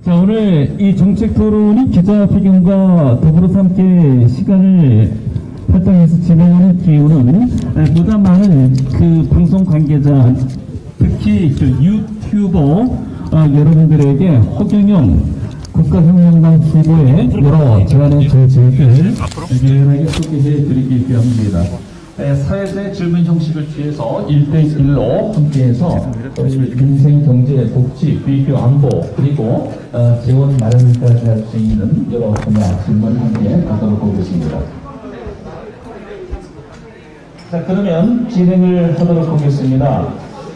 자, 오늘 이 정책 토론이 기자회견과 더불어서 함께 시간을 활동해서 진행하는 기후는 보다 많은 그 방송 관계자, 특히 그 유튜버 여러분들에게 허경영 국가혁명당 후보의 여러 제안의 정책을 유연하게 소개해 드리기 위함입니다. 사회자의 질문 형식을 취해서 1대1로 함께해서 민생, 경제, 복지, 비교, 안보, 그리고 재원 마련까지 할 수 있는 여러 분야 질문 함께 하도록 하겠습니다. 자, 그러면 진행을 하도록 하겠습니다.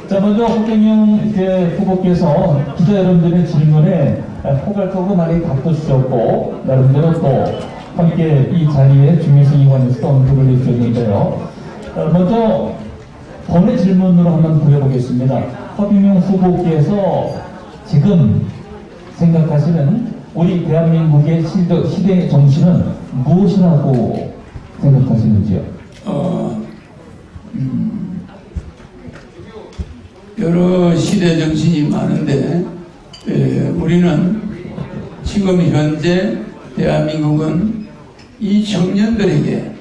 자, 먼저 허경영 후보께서 기자 여러분들의 질문에 포괄적으로 많이 답도 주셨고, 나름대로 또 함께 이 자리에 중요성에 관해서 언급을 해주셨는데요. 먼저 번외 질문으로 한번 드려보겠습니다. 허경영 후보께서 지금 생각하시는 우리 대한민국의 시대의 정신은 무엇이라고 생각하시는지요? 여러 시대 정신이 많은데 우리는 지금 현재 대한민국은 이 청년들에게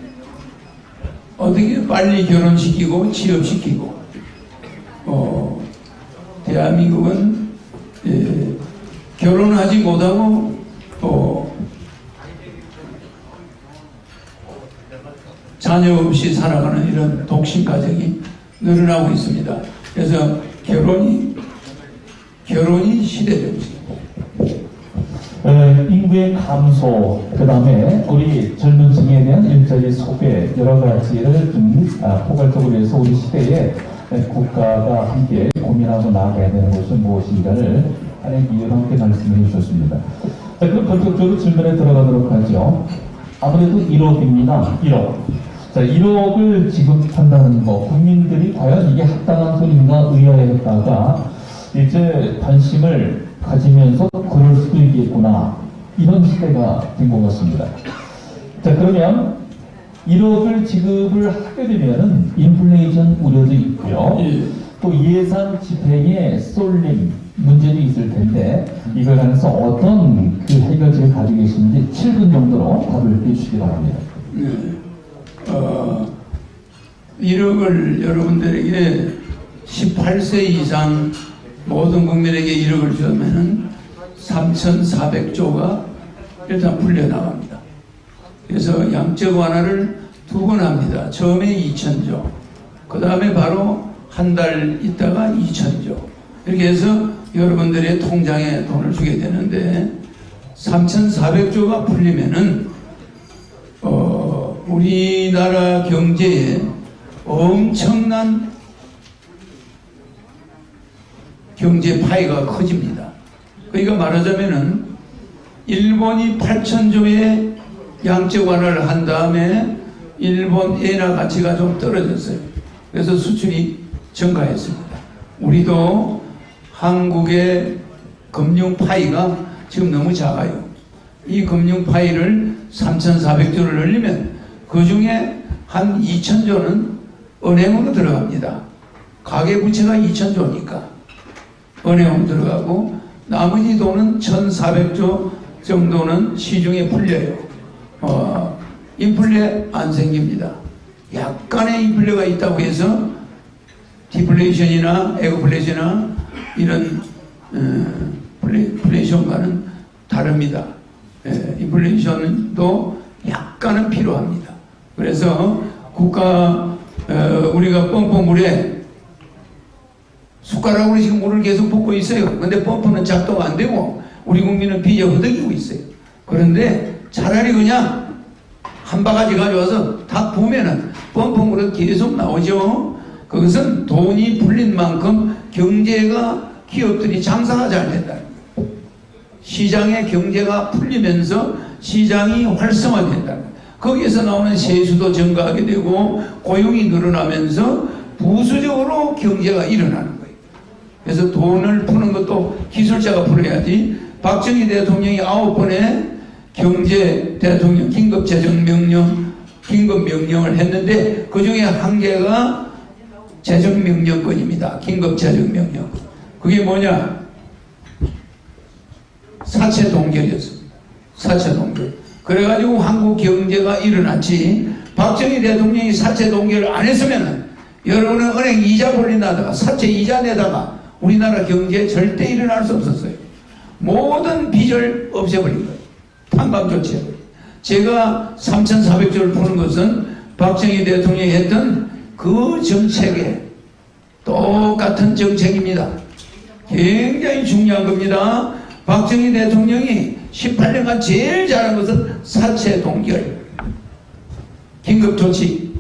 어떻게 빨리 결혼시키고 취업시키고 대한민국은 결혼하지 못하고 또 자녀 없이 살아가는 이런 독신 가정이 늘어나고 있습니다. 그래서 결혼이 시대 정신. 인구의 감소, 그 다음에 우리 젊은 층에 대한 일자리 소외, 여러 가지를 좀 포괄적으로 해서 우리 시대에 국가가 함께 고민하고 나아가야 되는 것은 무엇인가를 하나의 이유로 함께 말씀해 주셨습니다. 자, 그럼 본격적으로 질문에 들어가도록 하죠. 아무래도 1억입니다. 1억. 자, 1억을 지급한다는 거, 국민들이 과연 이게 합당한 소리인가 의아했다가 이제 관심을 가지면서 그럴 수도 있겠구나, 이런 시대가 된 것 같습니다. 자, 그러면 1억을 지급을 하게 되면은 인플레이션 우려도 있고요. 또 예산 집행에 쏠림 문제도 있을 텐데 이걸 관해서 어떤 그 해결책을 가지고 계시는지 7분 정도로 답을 해주시기 바랍니다. 1억을 여러분들에게 18세 이상 모든 국민에게 1억을 주면은 3,400조가 일단 풀려나갑니다. 그래서 양적 완화를 2번 합니다. 처음에 2,000조, 그 다음에 바로 한 달 있다가 2,000조, 이렇게 해서 여러분들의 통장에 돈을 주게 되는데 3,400조가 풀리면은 우리나라 경제에 엄청난 경제 파이가 커집니다. 그러니까 말하자면은 일본이 8,000조의 양적 완화를 한 다음에 일본 엔화 가치가 좀 떨어졌어요. 그래서 수출이 증가했습니다. 우리도 한국의 금융 파이가 지금 너무 작아요. 이 금융 파이를 3,400조를 늘리면 그 중에 한 2,000조는 은행으로 들어갑니다. 가계부채가 2,000조니까 은행으로 들어가고 나머지 돈은 1,400조 정도는 시중에 풀려요. 인플레 안 생깁니다. 약간의 인플레가 있다고 해서 디플레이션이나 에그플레이션이나 이런 플레이션과는 다릅니다. 인플레이션도 약간은 필요합니다. 그래서 우리가 펌프물에 숟가락으로 지금 물을 계속 붓고 있어요. 근데 펌프는 작동 안 되고 우리 국민은 빚에 허덕이고 있어요. 그런데 차라리 그냥 한 바가지 가져와서 다 부으면은 펌프물은 계속 나오죠. 그것은 돈이 풀린 만큼 경제가, 기업들이 장사가 잘 된다. 시장의 경제가 풀리면서 시장이 활성화된다. 거기에서 나오는 세수도 증가하게 되고 고용이 늘어나면서 부수적으로 경제가 일어나는 거예요. 그래서 돈을 푸는 것도 기술자가 풀어야지. 박정희 대통령이 9번의 경제 대통령 긴급 명령을 했는데 그 중에 한 개가 재정명령권입니다. 긴급 재정명령. 그게 뭐냐? 사채 동결이었습니다. 사채 동결. 그래가지고 한국 경제가 일어났지. 박정희 대통령이 사채 동결을 안 했으면 여러분은 은행 이자 벌린다다가 사채 이자 내다가 우리나라 경제에 절대 일어날 수 없었어요. 모든 빚을 없애버린 거예요. 탕감 조치해버린 거예요. 제가 3,400조를 푸는 것은 박정희 대통령이 했던 그 정책에 똑같은 정책입니다. 굉장히 중요한 겁니다. 박정희 대통령이 18년간 제일 잘한 것은 사채 동결, 긴급조치.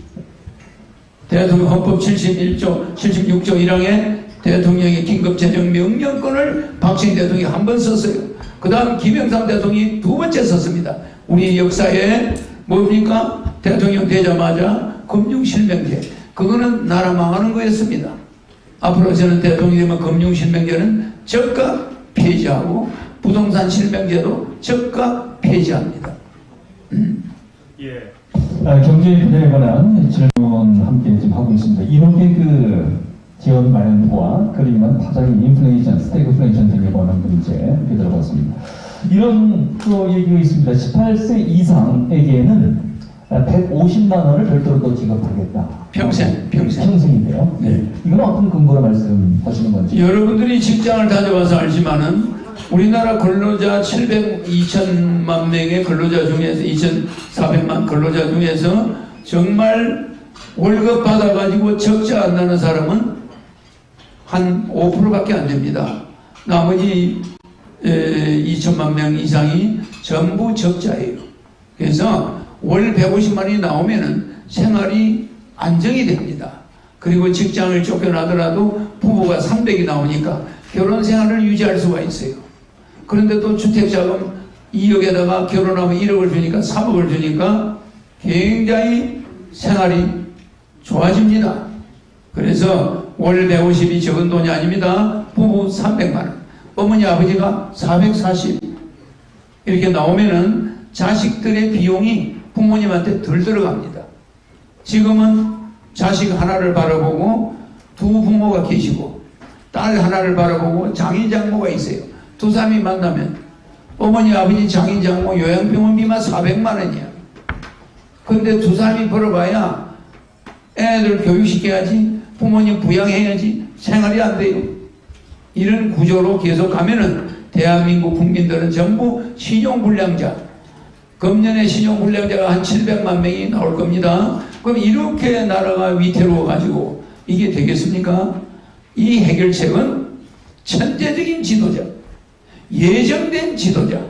대통령 헌법 76조 1항에 대통령의 긴급재정명령권을 박정희 대통령이 한 번 썼어요. 그 다음 김영삼 대통령이 두 번째 썼습니다. 우리 역사에 뭡니까? 대통령 되자마자 금융실명제. 그거는 나라 망하는 거였습니다. 앞으로 저는 대통령이 되면 금융실명제는 즉각 폐지하고 부동산 실명제도 즉각 폐지합니다. 예. 경제 분야에 관한 질문 함께 지금 하고 있습니다. 이렇게 지원 마련과 그로 인한 파장인 인플레이션, 스태그플레이션 등에 관한 문제 이렇게 들어봤습니다. 이런 얘기가 있습니다. 18세 이상에게는 150만 원을 별도로 또 지급하겠다. 평생인데요. 네. 이건 어떤 근거로 말씀하시는 건지. 여러분들이 직장을 다녀봐서 알지만은 우리나라 근로자 2천만 명의 근로자 중에서 2,400만 근로자 중에서 정말 월급 받아가지고 적자 안 나는 사람은 한 5%밖에 안 됩니다. 나머지 2천만 명 이상이 전부 적자예요. 그래서 월 150만 원이 나오면은 생활이 안정이 됩니다. 그리고 직장을 쫓겨나더라도 부부가 300이 나오니까 결혼 생활을 유지할 수가 있어요. 그런데 또 주택자금 2억에다가 결혼하면 1억을 주니까 3억을 주니까 굉장히 생활이 좋아집니다. 그래서 월 150이 적은 돈이 아닙니다. 부부 300만 원, 어머니 아버지가 440 이렇게 나오면은 자식들의 비용이 부모님한테 덜 들어갑니다. 지금은 자식 하나를 바라보고 두 부모가 계시고 딸 하나를 바라보고 장인 장모가 있어요. 두 사람이 만나면 어머니 아버지 장인 장모 요양병원비만 400만 원이야. 그런데 두 사람이 벌어봐야 애들 교육시켜야지, 부모님 부양해야지 생활이 안 돼요. 이런 구조로 계속 가면은 대한민국 국민들은 전부 신용불량자, 금년에 신용불량자가 한 700만 명이 나올 겁니다. 그럼 이렇게 나라가 위태로워 가지고 이게 되겠습니까? 이 해결책은 천재적인 지도자, 예정된 지도자,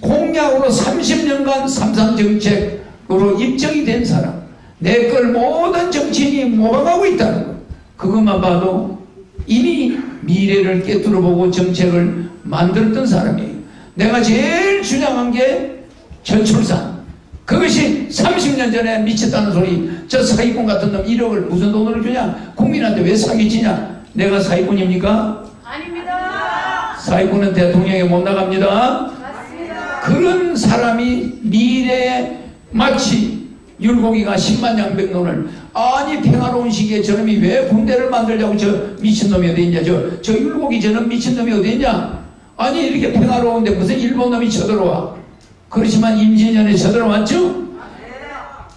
공약으로 30년간 삼삼정책으로 입증이 된 사람, 내 걸 모든 정치인이 모방하고 있다는 것, 그것만 봐도 이미 미래를 깨뚫어보고 정책을 만들었던 사람이에요. 내가 제일 주장한 게 저출산. 그것이 30년 전에 미쳤다는 소리. 저 사기꾼 같은 놈 1억을 무슨 돈으로 주냐? 국민한테 왜 사기치냐? 내가 사기꾼입니까? 아닙니다. 사기꾼은 대통령에 못 나갑니다. 맞습니다. 그런 사람이 미래에 마치 율곡이가 10만 양백론을, 아니 평화로운 시기에 저놈이 왜 군대를 만들자고 저 미친놈이 어디 있냐, 저 율곡이 저놈 미친놈이 어디 있냐, 아니 이렇게 평화로운데 무슨 일본놈이 쳐들어와. 그렇지만 임진년에 쳐들어왔죠?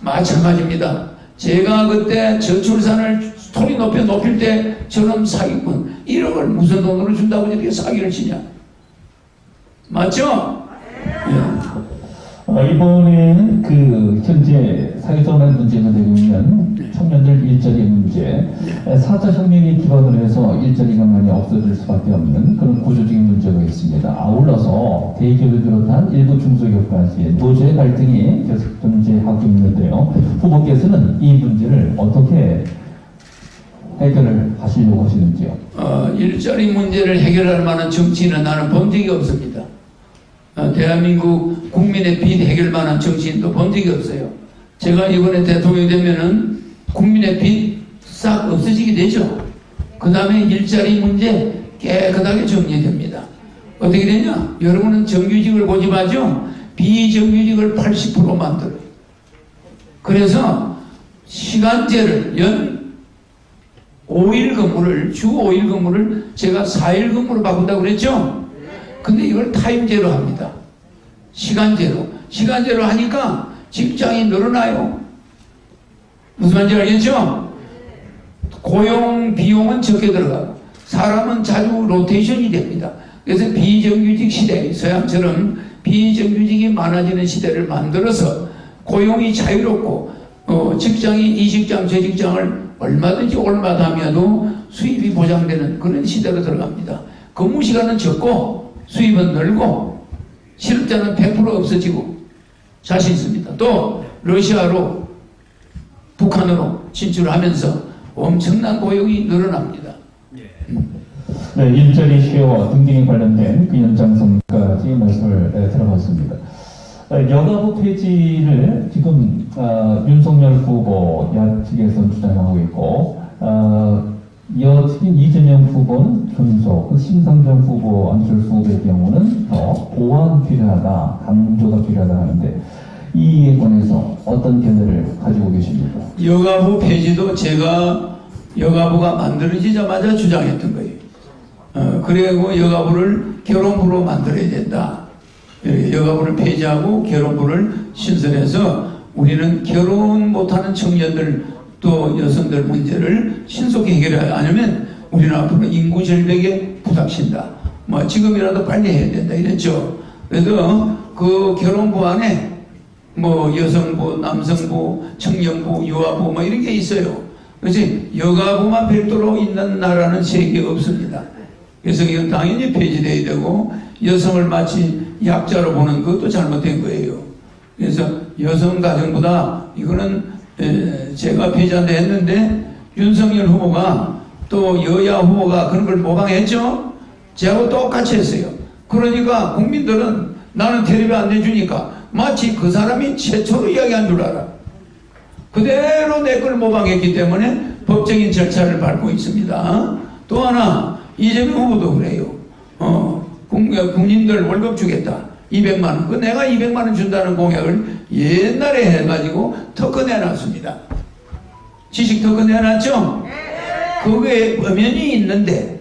마찬가지입니다. 제가 그때 저출산을 소리 높일 때 저놈 사기꾼 1억을 무슨 돈으로 준다고 이렇게 사기를 치냐. 맞죠? 예. 이번에는 현재 사회적인 문제가 되고 있는 청년들 일자리 문제, 4차 혁명에 기반으로 해서 일자리가 많이 없어질 수밖에 없는 그런 구조적인 문제가 있습니다. 아울러서 대기업을 비롯한 일부 중소기업까지 노조의 갈등이 계속 존재하고 있는데요. 후보께서는 이 문제를 어떻게 해결을 하시려고 하시는지요? 일자리 문제를 해결할 만한 정치인은 나는 본 적이 없습니다. 대한민국 국민의 빚 해결 만한 정치인도 본 적이 없어요. 제가 이번에 대통령이 되면은 국민의 빚 싹 없어지게 되죠. 그 다음에 일자리 문제 깨끗하게 정리됩니다. 어떻게 되냐? 여러분은 정규직을 고집하죠? 비정규직을 80% 만들어요. 그래서 시간제를 연 5일 근무를, 주 5일 근무를 제가 4일 근무로 바꾼다고 그랬죠? 근데 이걸 타임제로 합니다. 시간제로. 시간제로 하니까 직장이 늘어나요. 무슨 말인지 알겠죠? 고용 비용은 적게 들어가고 사람은 자주 로테이션이 됩니다. 그래서 비정규직 시대, 서양처럼 비정규직이 많아지는 시대를 만들어서 고용이 자유롭고 직장이 이 직장 저 직장을 얼마든지 올마다며도 수입이 보장되는 그런 시대로 들어갑니다. 근무 시간은 적고 수입은 늘고 실업자는 100% 없어지고 자신 있습니다. 또 러시아로 북한으로 진출하면서 엄청난 고용이 늘어납니다. 네, 일자리 시효와 등등에 관련된 그 연장선까지 말씀을 들어봤습니다. 여가부 폐지를 지금 윤석열 후보 야측에서 주장하고 있고 여측인 이재명 후보는 준소, 그 심상정 후보, 안철수 후보의 경우는 더 보완 필요하다, 강조가 필요하다 하는데 이에 관해서 어떤 견해를 가지고 계십니까? 여가부 폐지도 제가 여가부가 만들어지자마자 주장했던 거예요. 그리고 여가부를 결혼부로 만들어야 된다. 여가부를 폐지하고 결혼부를 신설해서 우리는 결혼 못하는 청년들 또 여성들 문제를 신속히 해결해야 하면 우리는 앞으로 인구 절벽에 부닥친다. 뭐 지금이라도 빨리 해야 된다 이랬죠. 그래서 그 결혼부 안에 뭐 여성부, 남성부, 청년부, 유아부 뭐 이런 게 있어요. 그래서 여가부만 별도로 있는 나라는 세계에 없습니다. 그래서 이건 당연히 폐지돼야 되고 여성을 마치 약자로 보는 것도 잘못된 거예요. 그래서 여성가정보다 이거는 제가 폐지한다 했는데 윤석열 후보가 또 여야 후보가 그런 걸 모방했죠. 저하고 똑같이 했어요. 그러니까 국민들은 나는 텔레비 안 내주니까 마치 그 사람이 최초로 이야기한 줄 알아. 그대로 내 걸 모방했기 때문에 법적인 절차를 밟고 있습니다. 또 하나 이재명 후보도 그래요. 국민들 월급 주겠다. 200만 원. 그 내가 200만 원 준다는 공약을 옛날에 해가지고 특허 내놨습니다. 지식 특허 내놨죠? 그거에 엄연히 있는데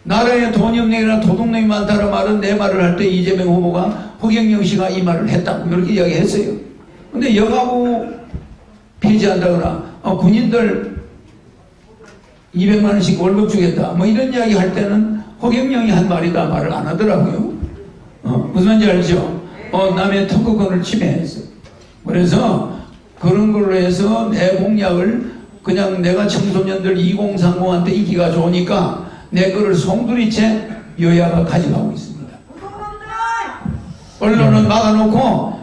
나라에 돈이 없는 도둑놈이 많다는 말은 내 말을 할 때 이재명 후보가 허경영 씨가 이 말을 했다고 이렇게 이야기했어요. 근데 여가부 폐지한다거나 군인들 200만 원씩 월급 주겠다 뭐 이런 이야기 할 때는 허경영이 한 말이다 말을 안 하더라고요. 무슨 말인지 알죠? 남의 특허권을 침해했어. 그래서 그런 걸로 해서 내 공약을 그냥 내가 청소년들 2030한테 인기가 좋으니까 내 거를 송두리째 여야가 가져가고 있습니다. 언론은 막아놓고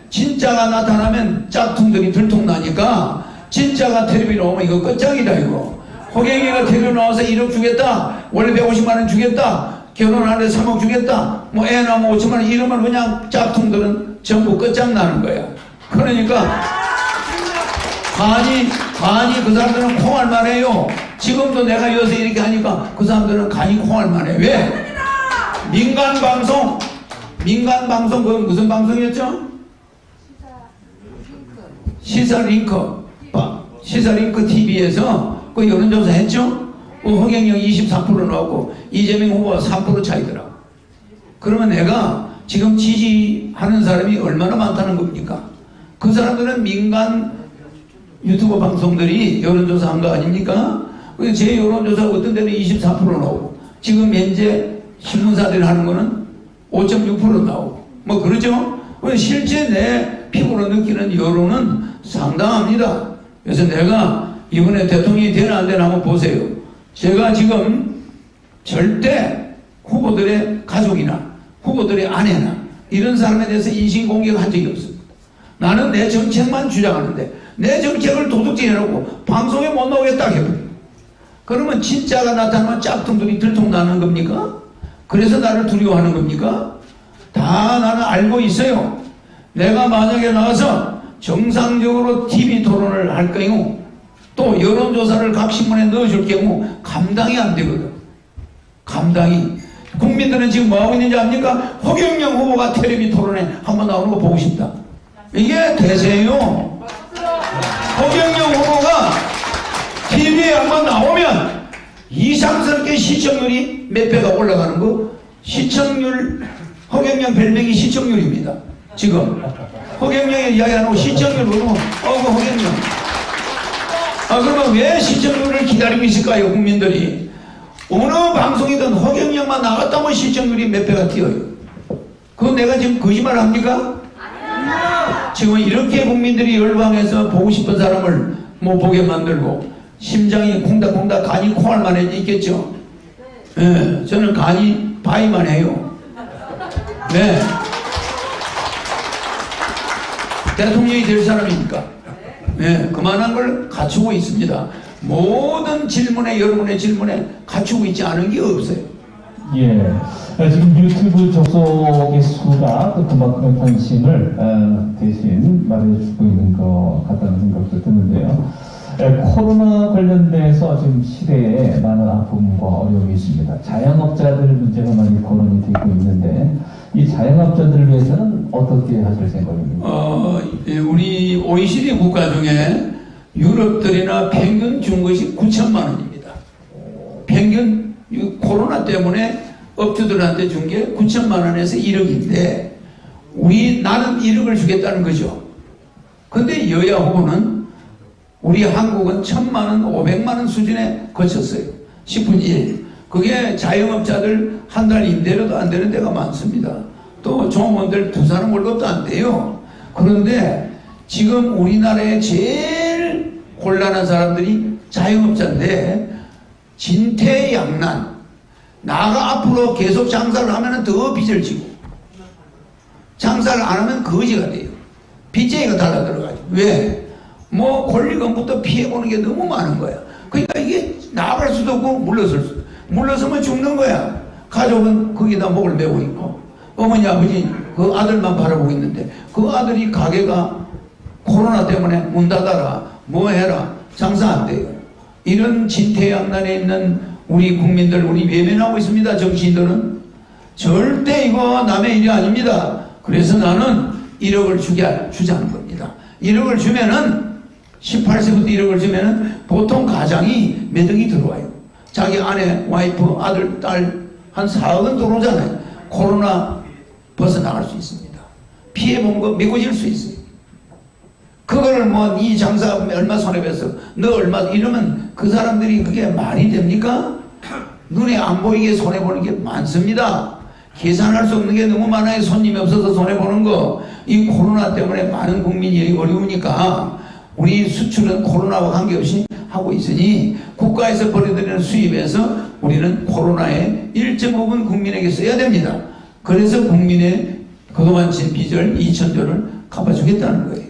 진짜가 나타나면 짝퉁들이 들통나니까 진짜가 텔레비에 나오면 이거 끝장이다 이거. 호갱이가 텔레비에 나와서 1억 주겠다, 원래 150만 원 주겠다, 결혼하는데 3억 주겠다, 뭐 애 낳으면 5천만 원 이러면 그냥 짝퉁들은 전부 끝장나는 거야. 그러니까 간이 그 사람들은 콩알만 해요. 지금도 내가 여기서 이렇게 하니까 그 사람들은 간이 콩알만 해. 왜? 민간방송 그건 무슨 방송이었죠? 시사링크 TV에서 그 여론조사 했죠? 허경영 23% 나오고 이재명 후보가 3% 차이더라고. 그러면 내가 지금 지지하는 사람이 얼마나 많다는 겁니까? 그 사람들은 민간 유튜버 방송들이 여론조사 한 거 아닙니까? 제 여론조사 어떤 데는 24% 나오고 지금 현재 신문사들이 하는 거는 5.6% 나오고 뭐 그러죠? 실제 내 피부로 느끼는 여론은 상당합니다. 그래서 내가 이번에 대통령이 되나 안 되나 한번 보세요. 제가 지금 절대 후보들의 가족이나 후보들의 아내나 이런 사람에 대해서 인신공격한 적이 없습니다. 나는 내 정책만 주장하는데 내 정책을 도둑질해놓고 방송에 못 나오겠다 해버려요. 그러면 진짜가 나타나면 짝퉁들이 들통나는 겁니까? 그래서 나를 두려워하는 겁니까? 다 나는 알고 있어요. 내가 만약에 나와서 정상적으로 TV 토론을 할 경우 또 여론조사를 각 신문에 넣어줄 경우 감당이 안 되거든. 감당이. 국민들은 지금 뭐하고 있는지 압니까? 허경영 후보가 텔레비 토론에 한번 나오는 거 보고 싶다. 이게 대세예요. 허경영 후보가 TV에 한번 나오면 이상스럽게 시청률이 몇 배가 올라가는 거 시청률, 허경영 별명이 시청률입니다. 지금 허경영의 이야기 안 하고 시청률 그러면 그 허경영. 그러면 왜 시청률을 기다리고 있을까요? 국민들이 어느 방송이든 허경영만 나갔다면 시청률이 몇 배가 뛰어요. 그건 내가 지금 거짓말 합니까? 지금 이렇게 국민들이 열광해서 보고 싶은 사람을 못 보게 만들고 심장이 콩닥콩닥 간이 콩알만 있겠죠. 예, 저는 간이 바위만 해요. 네. 대통령이 될 사람이니까. 네, 그만한 걸 갖추고 있습니다. 모든 질문에, 여러분의 질문에 갖추고 있지 않은 게 없어요. 예. 지금 유튜브 접속의 수가 또 그만큼의 관심을 대신 말해주고 있는 것 같다는 생각도 드는데요. 코로나 관련돼서 지금 시대에 많은 아픔과 어려움이 있습니다. 자영업자들 문제가 많이 거론이 되고 있는데 이 자영업자들을 위해서는 어떻게 하실 생각입니까? 우리 OECD 국가 중에 유럽들이나 평균 준 것이 9천만 원입니다. 평균 코로나 때문에 업주들한테 준 게 9천만 원에서 1억인데 나는 1억을 주겠다는 거죠. 근데 여야 후보는 우리 한국은 1,000만 원, 500만 원 수준에 거쳤어요. 10분의 1. 그게 자영업자들 한 달 임대료도 안 되는 데가 많습니다. 또 종업원들 2사람 월급도 안 돼요. 그런데 지금 우리나라에 제일 곤란한 사람들이 자영업자인데 진퇴양난. 나가 앞으로 계속 장사를 하면 더 빚을 지고 장사를 안 하면 거지가 돼요. 빚쟁이가 달라들어가죠. 왜? 권리금부터 피해보는 게 너무 많은 거야. 그러니까 이게 나갈 수도 없고 물러서면 죽는 거야. 가족은 거기다 목을 메고 있고 어머니 아버지 그 아들만 바라보고 있는데 그 아들이 가게가 코로나 때문에 문 닫아라 뭐 해라 장사 안 돼요. 이런 진퇴양난에 있는 우리 국민들 우리 외면하고 있습니다. 정치인들은 절대 이거 남의 일이 아닙니다. 그래서 나는 1억을 주자는 겁니다. 1억을 주면은 18세부터 1억을 주면은 보통 가장이 몇 억이 들어와요. 자기 아내, 와이프, 아들, 딸 한 4억은 들어오잖아요. 코로나 벗어나갈 수 있습니다. 피해본 거 메꿔질 수 있어요. 그거를 이 장사 얼마 손해배서 너 얼마 이러면 그 사람들이 그게 말이 됩니까? 눈에 안 보이게 손해보는 게 많습니다. 계산할 수 없는 게 너무 많아요. 손님이 없어서 손해보는 거. 이 코로나 때문에 많은 국민이 어려우니까 우리 수출은 코로나와 관계없이 하고 있으니 국가에서 벌어들이는 수입에서 우리는 코로나에 1.5분 국민에게 써야 됩니다. 그래서 국민의 그동안 진 빚을 2,000조를 갚아주겠다는 거예요.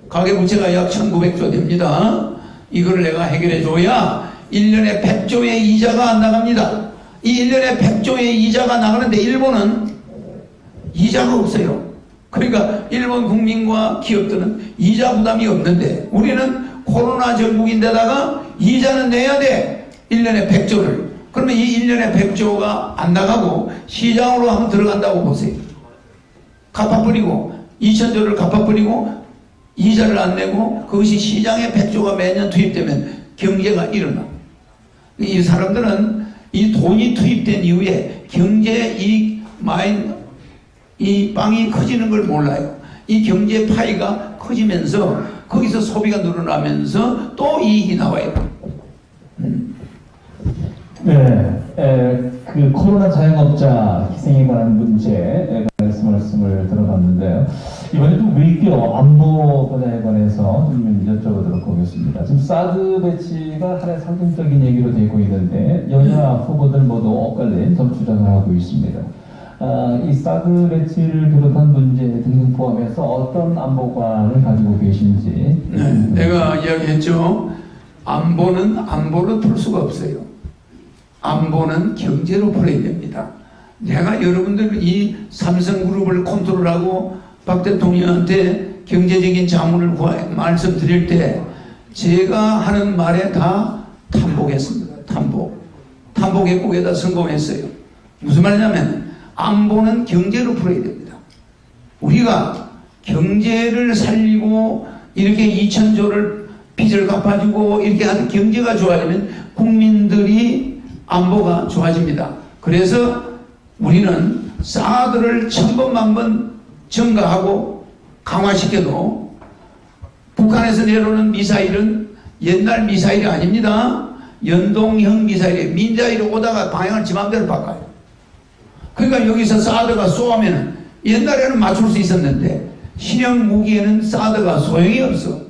가계부채가 약 1,900조 됩니다. 이거를 내가 해결해줘야 1년에 100조의 이자가 안 나갑니다. 이 1년에 100조의 이자가 나가는데 일본은 이자가 없어요. 그러니까 일본 국민과 기업들은 이자 부담이 없는데 우리는 코로나 전국인데다가 이자는 내야 돼. 1년에 100조를. 그러면 이 1년에 100조가 안 나가고 시장으로 한번 들어간다고 보세요. 갚아버리고 2,000조를 갚아버리고 이자를 안 내고 그것이 시장에 100조가 매년 투입되면 경제가 일어나. 이 사람들은 이 돈이 투입된 이후에 경제 이 빵이 커지는 걸 몰라요. 이 경제 파이가 커지면서 거기서 소비가 늘어나면서 또 이익이 나와요. 네, 그 코로나 자영업자 희생에 관한 문제에 관해서 말씀을 들어봤는데요. 이번에 좀 외교 안보 분야에 관해서 좀 여쭤보도록 하겠습니다. 지금 사드 배치가 하나의 상징적인 얘기로 되고 있는데 여야 후보들 모두 엇갈린 주장을 하고 있습니다. 이 사드 배치를 비롯한 문제 등등 포함해서 어떤 안보관을 가지고 계신지. 네, 내가 이야기했죠. 안보는 안보로 풀 수가 없어요. 안보는 경제로 풀어야 됩니다. 내가 여러분들 이 삼성그룹을 컨트롤하고 박 대통령한테 경제적인 자문을 말씀드릴 때 제가 하는 말에 다 탐복했습니다. 탐복했고 거기다 성공했어요. 무슨 말이냐면 안보는 경제로 풀어야 됩니다. 우리가 경제를 살리고 이렇게 2,000조를 빚을 갚아주고 이렇게 하는 경제가 좋아지면 국민들이 안보가 좋아집니다. 그래서 우리는 사드를 천번만번 증가하고 강화시켜도 북한에서 내려오는 미사일은 옛날 미사일이 아닙니다. 연동형 미사일이 민자일이 오다가 방향을 지 맘대로 바꿔요. 그러니까 여기서 사드가 쏘면 옛날에는 맞출 수 있었는데 신형 무기에는 사드가 소용이 없어.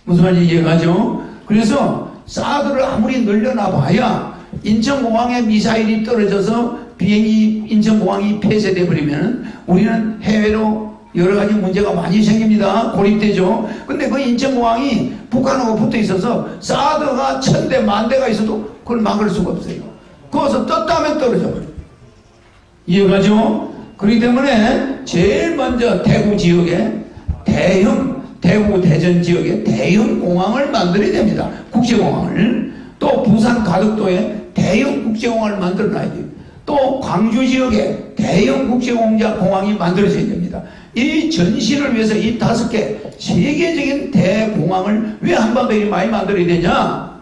무슨 말인지 이해가죠? 그래서 사드를 아무리 늘려놔 봐야 인천공항에 미사일이 떨어져서 비행기 인천공항이 폐쇄돼 버리면 우리는 해외로 여러 가지 문제가 많이 생깁니다. 고립되죠. 근데 그 인천공항이 북한하고 붙어 있어서 사드가 1000대 10,000대가 있어도 그걸 막을 수가 없어요. 거기서 떴다면 떨어져 버려요. 이해가죠? 그렇기 때문에 제일 먼저 대구 지역에 대구 대전 지역에 대형 공항을 만들어야 됩니다. 국제공항을. 또 부산 가덕도에 대형 국제공항을 만들어놔야 돼요. 또 광주 지역에 대형 국제공항이 만들어져야 됩니다. 이 전시를 위해서 이 5개 세계적인 대공항을 왜 한반도에 많이 만들어야 되냐?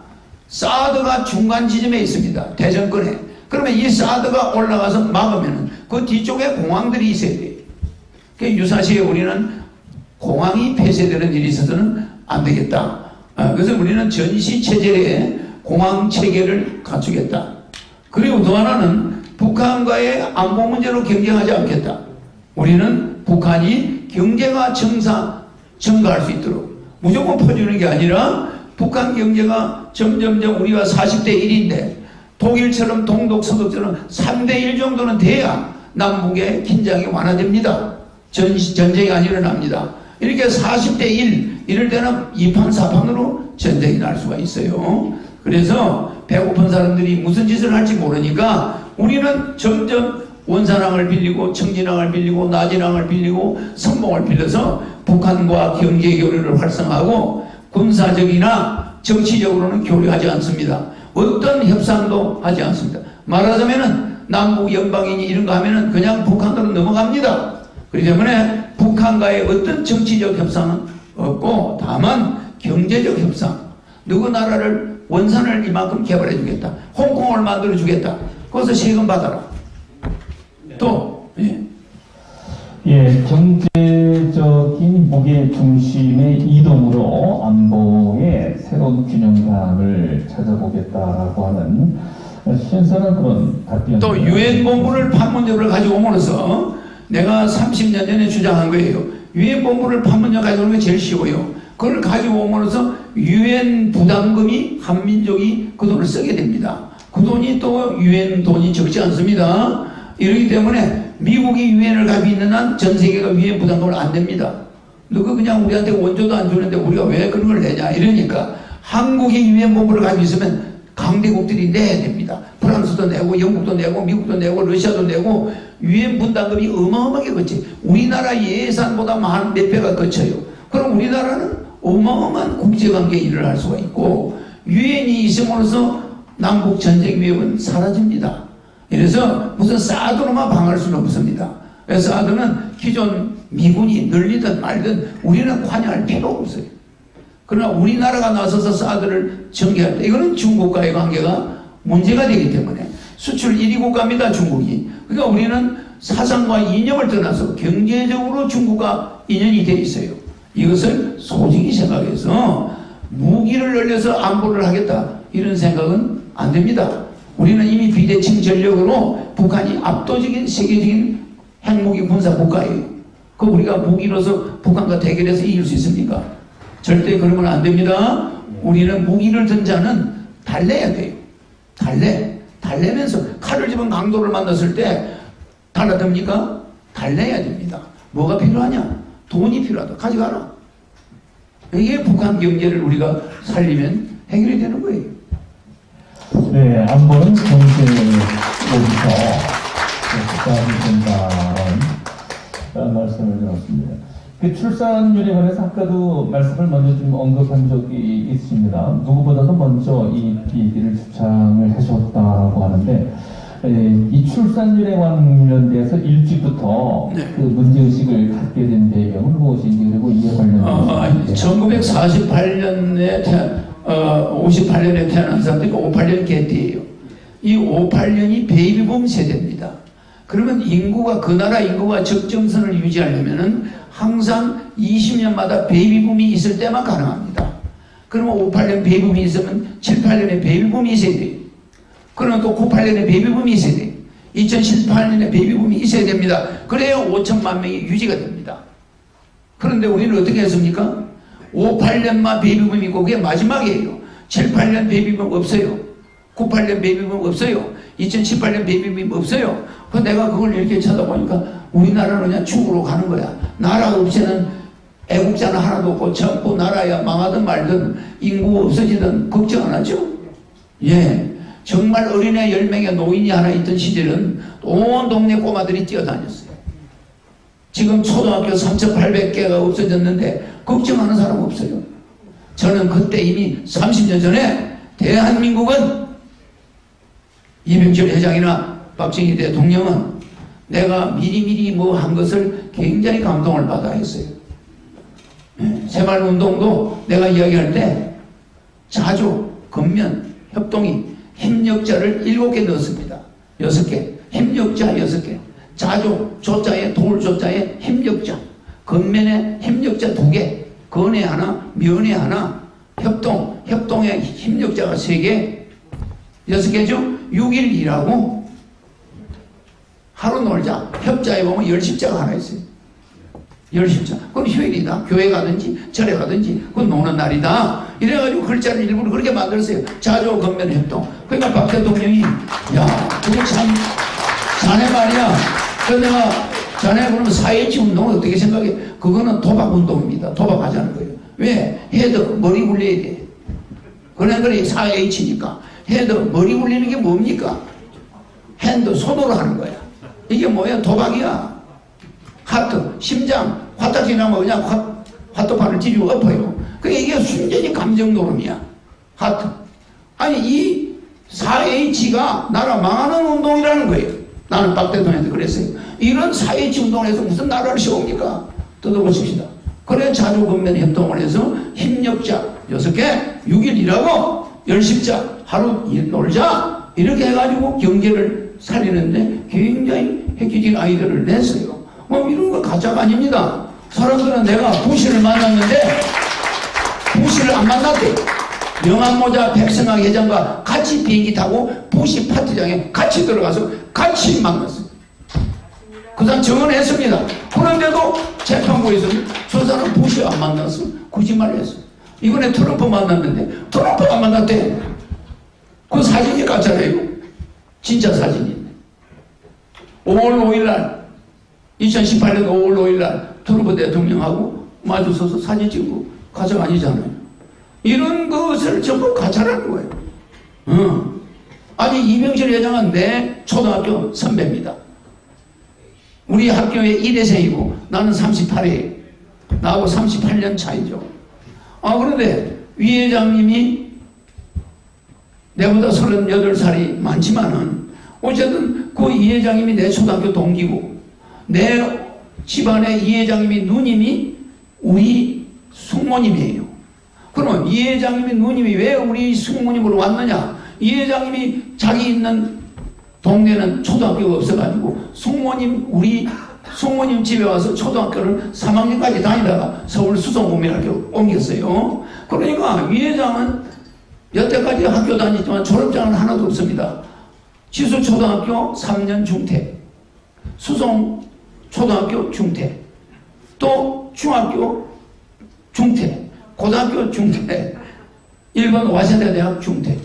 사드가 중간 지점에 있습니다. 대전권에. 그러면 이 사드가 올라가서 막으면 그 뒤쪽에 공항들이 있어야 돼요. 유사시에 우리는 공항이 폐쇄되는 일이 있어서는 안 되겠다. 그래서 우리는 전시 체제에 공항 체계를 갖추겠다. 그리고 또 하나는 북한과의 안보 문제로 경쟁하지 않겠다. 우리는 북한이 경제가 증가할 수 있도록 무조건 퍼주는 게 아니라 북한 경제가 점점점 우리가 40대 1인데 독일처럼 동독 서독처럼 3대 1 정도는 돼야 남북의 긴장이 완화됩니다. 전쟁이 안 일어납니다. 이렇게 40대 1 이럴 때는 2판 4판으로 전쟁이 날 수가 있어요. 그래서 배고픈 사람들이 무슨 짓을 할지 모르니까 우리는 점점 원산항을 빌리고 청진항을 빌리고 나진항을 빌리고 선봉을 빌려서 북한과 경제 교류를 활성화하고 군사적이나 정치적으로는 교류하지 않습니다. 어떤 협상도 하지 않습니다. 말하자면은 남북 연방이니 이런 거 하면은 그냥 북한으로 넘어갑니다. 그렇기 때문에 북한과의 어떤 정치적 협상은 없고 다만 경제적 협상. 누구 나라를 원산을 이만큼 개발해 주겠다. 홍콩을 만들어 주겠다. 거기서 세금 받아라. 또 경제적인 무게 중심의 이동으로 안보의 새로운 균형감을 찾아보겠다라고 하는 신선한 그런 답변. 또 유엔 본부를 판문점을 가지고 오면서 내가 30년 전에 주장한 거예요. 유엔 본부를 판문점 가지고 오는 게 제일 쉬워요. 그걸 가지고 오면서 유엔 부담금이 한민족이 그 돈을 쓰게 됩니다. 그 돈이 또 유엔 돈이 적지 않습니다. 이러기 때문에 미국이 유엔을 가지고 있는 한 전 세계가 유엔 부담금을 안 냅니다. 누가 그냥 우리한테 원조도 안 주는데 우리가 왜 그런 걸 내냐 이러니까 한국이 유엔 본부를 가지고 있으면 강대국들이 내야 됩니다. 프랑스도 내고 영국도 내고 미국도 내고 러시아도 내고 유엔 분담금이 어마어마하게 거치. 우리나라 예산보다 몇 배가 거쳐요. 그럼 우리나라는 어마어마한 국제관계 일을 할 수가 있고 유엔이 있음으로써 남북 전쟁 위협은 사라집니다. 그래서 무슨 사드로만 방어할 수는 없습니다. 그래서 사드는 기존 미군이 늘리든 말든 우리는 관여할 필요가 없어요. 그러나 우리나라가 나서서 사드를 전개할 때 이거는 중국과의 관계가 문제가 되기 때문에 수출 1위 국가입니다. 중국이. 그러니까 우리는 사상과 이념을 떠나서 경제적으로 중국과 인연이 돼 있어요. 이것을 솔직히 생각해서 무기를 늘려서 안보를 하겠다 이런 생각은 안 됩니다. 우리는 이미 비대칭 전력으로 북한이 압도적인 세계적인 핵무기 군사 국가예요. 그 우리가 무기로서 북한과 대결해서 이길 수 있습니까? 절대 그러면 안 됩니다. 우리는 무기를 든 자는 달래야 돼요. 달래면서 칼을 집은 강도를 만났을 때 달라듭니까? 달래야 됩니다. 뭐가 필요하냐? 돈이 필요하다. 가져가라. 이게 북한 경제를 우리가 살리면 해결이 되는 거예요. 네, 안보는 경제로부터 국가가 된다는 말씀을 드렸습니다. 그 출산율에 관해서 아까도 말씀을 먼저 좀 언급한 적이 있습니다. 누구보다도 먼저 이 PD를 주창을 하셨다고 하는데, 이 출산율에 관련돼서 일찍부터 그 문제의식을 갖게 된 배경은 무엇인지, 그리고 이에 관련해서 1948년에 58년에 태어난 사람들이 58년 개띠예요. 이 58년이 베이비붐 세대입니다. 그러면 인구가, 그 나라 인구가 적정선을 유지하려면은 항상 20년마다 베이비붐이 있을 때만 가능합니다. 그러면 58년 베이비붐이 있으면 78년에 베이비붐이 있어야 돼요. 그러면 또 98년에 베이비붐이 있어야 돼요. 2018년에 베이비붐이 있어야 됩니다. 그래야 5천만 명이 유지가 됩니다. 그런데 우리는 어떻게 했습니까? 58년만 베이비붐이 있고 그게 마지막이에요. 78년 베이비붐 없어요. 98년 베이비붐 없어요. 2018년 베이비붐 없어요. 그 내가 그걸 이렇게 쳐다보니까 우리나라는 그냥 죽으러 가는 거야. 나라 없이는 애국자는 하나도 없고 전부 나라야 망하든 말든 인구 없어지든 걱정 안 하죠. 예, 정말 어린애 10명의 노인이 하나 있던 시절은 온 동네 꼬마들이 뛰어다녔어요. 지금 초등학교 3,800개가 없어졌는데 걱정하는 사람 없어요. 저는 그때 이미 30년 전에 대한민국은 이명철 회장이나 박정희 대통령은 내가 미리미리 뭐 한 것을 굉장히 감동을 받아 했어요. 새마을운동도 내가 이야기할 때 자조, 건면, 협동이 힘력자를 7개 넣었습니다. 6개. 힘력자 6개. 자조, 조자에 돌조자에 힘력자. 건면에 힘력자 2개. 건에 하나, 면에 하나. 협동, 협동에 힘력자가 3개. 6개죠? 6일 일하고 하루 놀자. 협자에 보면 10십자가 하나 있어요. 10십자. 그건 휴일이다. 교회 가든지 절에 가든지 그건 노는 날이다. 이래가지고 글자를 일부러 그렇게 만들었어요. 자조, 건면, 협동. 그러니까 박 대통령이 야 그거 참 자네 말이야. 그래서 내가 자네 그러면 4.27 운동은 어떻게 생각해? 그거는 도박 운동입니다. 도박하자는 거예요. 왜? 헤드 머리 굴려야 돼. 그러니까 4H니까 헤드 머리 굴리는 게 뭡니까? 핸드 손으로 하는 거야. 이게 뭐야? 도박이야. 하트, 심장, 화딱지 나면 그냥 화토판을 찌르고 엎어요. 그게 이게 순전히 감정 노름이야. 하트. 아니, 이 4H가 나라 망하는 운동이라는 거예요. 나는 박 대통령한테 그랬어요. 이런 4H 운동을 해서 무슨 나라를 세웁니까? 뜯어보십시다. 그래, 자조, 건면, 협동을 해서 힘력자 6개, 6일 일하고 10십자 하루 놀자. 이렇게 해가지고 경제를 살리는데 굉장히 획기적인 아이디어를 냈어요. 뭐 이런 거 가짜가 아닙니다. 사람들은 내가 부시를 만났는데 부시를 안 만났대. 명함모자 백성학 회장과 같이 비행기 타고 부시 파티장에 같이 들어가서 같이 만났어요. 그 사람 증언했습니다. 그런데도 재판부에서 저 사람 부시 안 만났어. 거짓말을 했어. 이번에 트럼프 만났는데 트럼프가 안 만났대. 그 사진이 가짜래요. 진짜 사진인데 5월 5일날 2018년 5월 5일날 트럼프 대통령하고 마주서서 사진 찍고 가짜가 아니잖아요. 이런 것을 전부 가짜라는 거예요. 아니 이명철 회장은 내 초등학교 선배입니다. 우리 학교에 1회생이고 나는 38회예요. 나하고 38년 차이죠. 그런데 위 회장님이 내보다 38살이 많지만은 어쨌든 그 이 회장님이 내 초등학교 동기고 내 집안의 이 회장님이 누님이 우리 숙모님이에요. 그러면 이 회장님이 누님이 왜 우리 숙모님으로 왔느냐? 이 회장님이 자기 있는 동네는 초등학교가 없어가지고 우리 숙모님 집에 와서 초등학교를 3학년까지 다니다가 서울 수성고등학교 옮겼어요. 그러니까 이 회장은 여태까지 학교 다니지만 졸업장은 하나도 없습니다. 지수초등학교 3년 중퇴, 수성초등학교 중퇴, 또 중학교 중퇴, 고등학교 중퇴, 일본 와세다 대학 중퇴.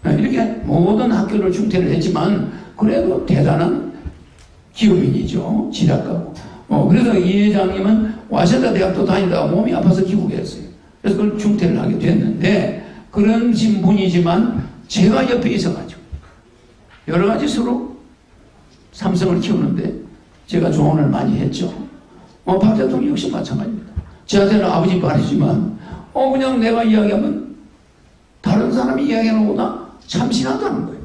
이렇게 모든 학교를 중퇴를 했지만 그래도 대단한 기업인이죠. 지략가고. 그래서 이 회장님은 와세다 대학도 다니다가 몸이 아파서 귀국했어요. 그래서 그걸 중퇴를 하게 됐는데 그런 분이지만 제가 옆에 있어가지고 여러 가지 서로 삼성을 키우는데 제가 조언을 많이 했죠. 박 대통령 역시 마찬가지입니다. 저한테는 아버지 말이지만 그냥 내가 이야기하면 다른 사람이 이야기하는 것보다 참신하다는 거예요.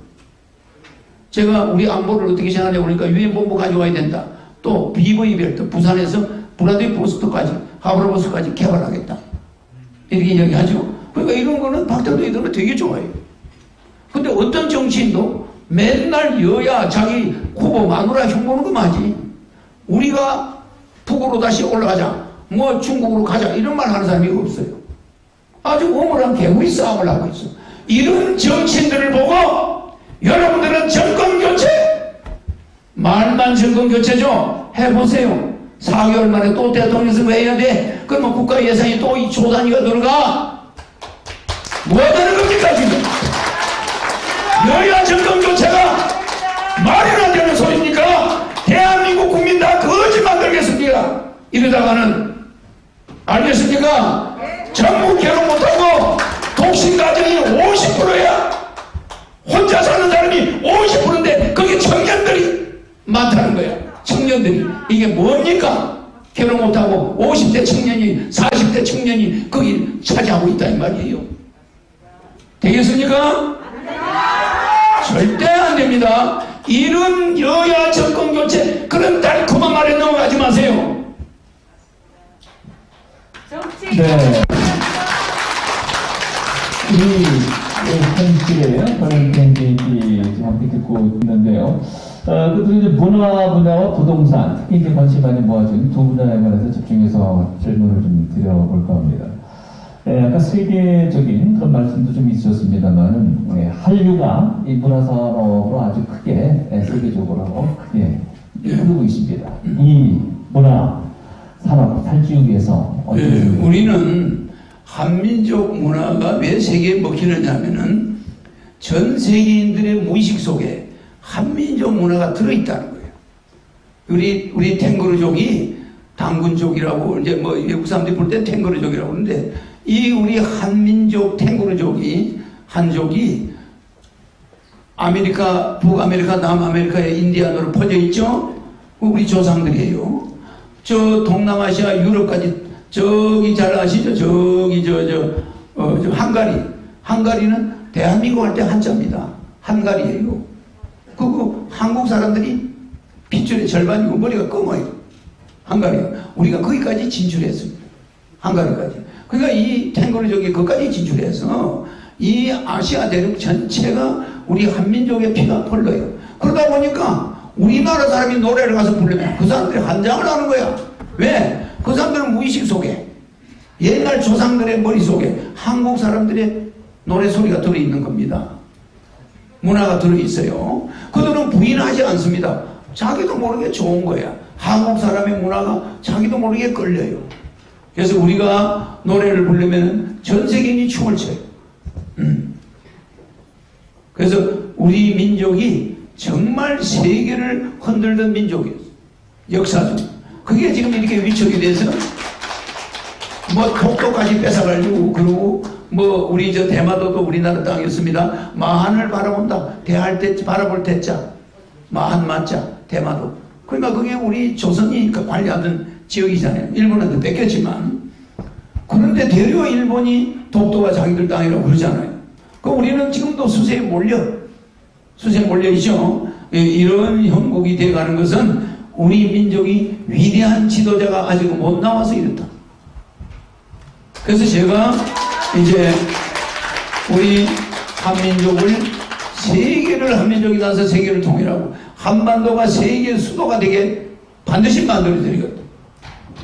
제가 우리 안보를 어떻게 생각하냐고 그러니까 유엔본부 가져와야 된다. 또 비보이별도 부산에서 브라디포스트까지 하브로버스까지 개발하겠다. 이렇게 이야기하죠. 그러니까 이런 거는 박 대통령이 되게 좋아해요. 근데 어떤 정치인도 맨날 여야 자기 후보 마누라 흉보는 거 맞지? 우리가 북으로 다시 올라가자, 뭐 중국으로 가자, 이런 말 하는 사람이 없어요. 아주 오물한 개구리 싸움을 하고 있어. 이런 정치인들을 보고 여러분들은 정권교체, 말만 정권교체죠. 해보세요. 4개월 만에 또 대통령 선거해야 돼. 그러면 국가 예산이 또 이 조 단위가 들어가. 뭐 하는 겁니까 지금? 여야 정권교체가 말이나 되는 소리입니까? 대한민국 국민 다 거짓말 들겠습니까? 이러다가는 알겠습니까? 전부 결혼 못하고 독신 가정이 50%야. 혼자 사는 사람이 50%인데 그게 청년들이 많다는 거야. 청년들이. 이게 뭡니까? 결혼 못하고 50대 청년이 40대 청년이 거기 차지하고 있다 이 말이에요. 되겠습니까? 절대 안 됩니다. 이런 여야 정권 교체 그런 달콤한 말에 넘어가지 마세요. 네. 우리 현실의 그런 경제인지 지금 함께 듣고 있는데요. 그리고 이제 문화 분야와 부동산, 특히 이제 관심 많이 모아진 두 분야에 관해서 집중해서 질문을 좀 드려볼까 합니다. 아까 세계적인 그런 말씀도 좀 있으셨습니다만, 한류가 이 문화산업으로 아주 크게 세계적으로 크게 흐르고 있습니다. 이 문화 산업 살기 위해서 우리는 한민족 문화가 왜 세계에 먹히느냐면은 전 세계인들의 무의식 속에 한민족 문화가 들어있다는 거예요. 우리 탱거르족이 당군족이라고 이제 뭐 외국 사람들이 볼 때 탱거르족이라고 하는데 이 우리 한민족 탱거르족이 한족이 아메리카, 북아메리카, 남아메리카에 인디아노로 퍼져 있죠. 우리 조상들이에요. 저 동남아시아 유럽까지 저기 잘 아시죠? 저기 저 한가리는 대한민국 할 때 한자입니다. 한가리예요. 그거 한국 사람들이 핏줄의 절반이고 머리가 검어요. 한가리가. 우리가 거기까지 진출했습니다. 한가리까지. 그러니까 이 탱거르족이 거기까지 진출해서 이 아시아 대륙 전체가 우리 한민족의 피가 흘러요. 그러다 보니까 우리나라 사람이 노래를 가서 부르면 그 사람들이 환장을 하는 거야. 왜? 그 사람들은 무의식 속에 옛날 조상들의 머릿속에 한국 사람들의 노래 소리가 들어있는 겁니다. 문화가 들어있어요. 그들은 부인하지 않습니다. 자기도 모르게 좋은 거야. 한국 사람의 문화가 자기도 모르게 끌려요. 그래서 우리가 노래를 부르면 전 세계인이 춤을 춰요. 그래서 우리 민족이 정말 세계를 흔들던 민족이었어요. 역사적. 그게 지금 이렇게 위축이 돼서 뭐 독도까지 뺏어가지고 그러고 뭐 우리 저 대마도도 우리나라 땅이었습니다. 마한을 바라본다. 대할 때 바라볼 때자 마한 맞자 대마도. 그러니까 그게 우리 조선이 관리하던 지역이잖아요. 일본한테 뺏겼지만 그런데 대려 일본이 독도가 자기들 땅이라고 그러잖아요. 그 우리는 지금도 수세에 몰려 있죠. 이런 형국이 돼가는 것은 우리 민족이 위대한 지도자가 아직 못 나와서 이렇다. 그래서 제가 이제 우리 한민족을 세계를 한민족이 나서 세계를 통일하고 한반도가 세계 수도가 되게 반드시 만들어드리거든.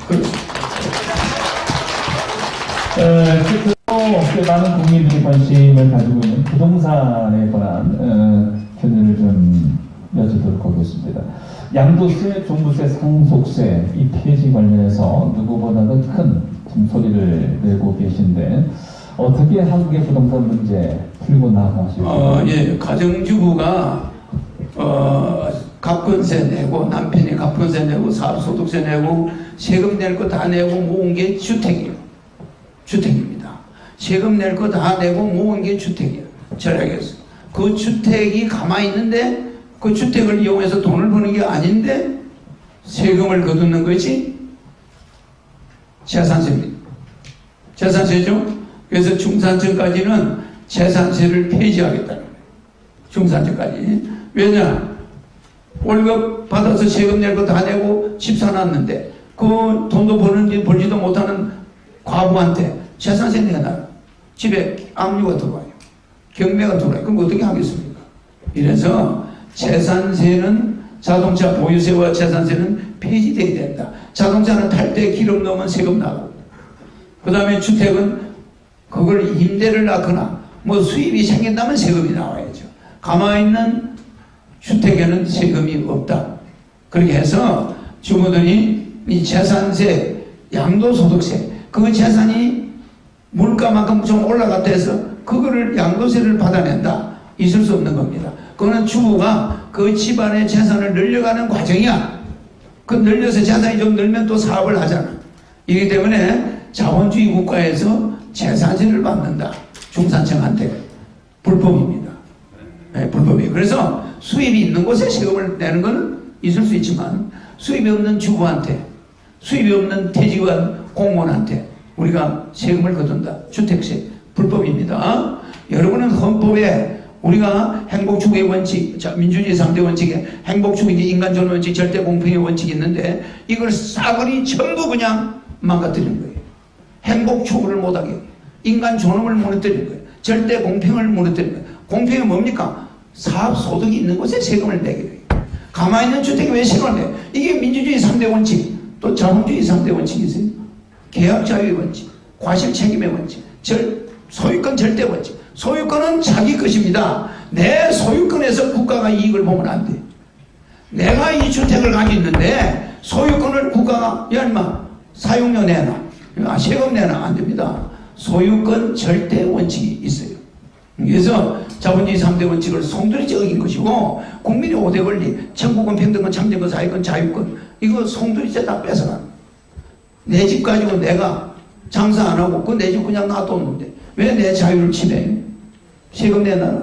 그렇습니다. 꽤 많은 국민들이 관심을 가지고 있는 부동산에 관한 견해를 좀 여쭤보도록 하겠습니다. 양도세, 종부세, 상속세 이 폐지 관련해서 누구보다도 큰 소리를 내고 계신데 어떻게 한국의 부동산 문제 풀고 나가실까요? 예, 가정주부가 갑근세 내고 남편이 갑근세 내고 사업소득세 내고 세금 낼 거 다 내고 모은 게 주택이에요. 주택입니다. 세금 낼 거 다 내고 모은 게 주택이에요. 절약해서. 그 주택이 가만히 있는데 그 주택을 이용해서 돈을 버는 게 아닌데 세금을 거두는 것이 재산세입니다. 재산세죠. 그래서 중산층까지는 재산세를 폐지하겠다는 거예요. 중산층까지. 왜냐? 월급 받아서 세금 낼 거 다 내고 집 사놨는데 그 돈도 벌지도 못하는 과부한테 재산세 내놔요. 집에 압류가 들어와요. 경매가 들어와요. 그럼 어떻게 하겠습니까? 이래서 재산세는 자동차 보유세와 재산세는 폐지돼야 된다. 자동차는 탈 때 기름 넣으면 세금 나고, 그 다음에 주택은 그걸 임대를 낳거나 뭐 수입이 생긴다면 세금이 나와야죠. 가만히 있는 주택에는 세금이 없다. 그렇게 해서 주부들이 이 재산세, 양도소득세, 그 재산이 물가만큼 좀 올라갔다 해서 그거를 양도세를 받아낸다. 있을 수 없는 겁니다. 그거는 주부가 그 집안의 재산을 늘려가는 과정이야. 그 늘려서 재산이 좀 늘면 또 사업을 하잖아. 이기 때문에 자본주의 국가에서 재산세를 받는다. 중산층한테. 불법입니다. 네, 불법이에요. 그래서 수입이 있는 곳에 세금을 내는 건 있을 수 있지만 수입이 없는 주부한테, 수입이 없는 퇴직한 공무원한테 우리가 세금을 거둔다. 주택세. 불법입니다. 여러분은 헌법에 우리가 행복추구의 원칙, 민주주의 3대 원칙에 행복추구인지 인간존엄 원칙, 절대공평의 원칙이 있는데 이걸 싸그리 전부 그냥 망가뜨리는 거예요. 행복추구를 못하게, 인간존엄을 무너뜨리는 거예요. 절대공평을 무너뜨리는 거예요. 공평이 뭡니까? 사업소득이 있는 곳에 세금을 내게 돼요. 가만히 있는 주택에 왜 세금을 내? 이게 민주주의 3대 원칙, 또 자본주의 3대 원칙이 있어요. 계약자유의 원칙, 과실책임의 원칙, 소유권 절대 원칙. 소유권은 자기 것입니다. 내 소유권에서 국가가 이익을 보면 안 돼. 내가 이 주택을 가지고 있는데 소유권을 국가가 야 인마 사용료 내놔, 세금 내놔, 안 됩니다. 소유권 절대 원칙이 있어요. 그래서 자본주의 3대 원칙을 송두리째 어긴 것이고 국민의 5대 권리, 천국권, 평등권, 참정권, 사회권, 자유권 이거 송두리째 다 뺏어가. 내 집 가지고 내가 장사 안 하고 그 내 집 그냥 놔뒀는데 왜 내 자유를 침해해? 세금 내놔라.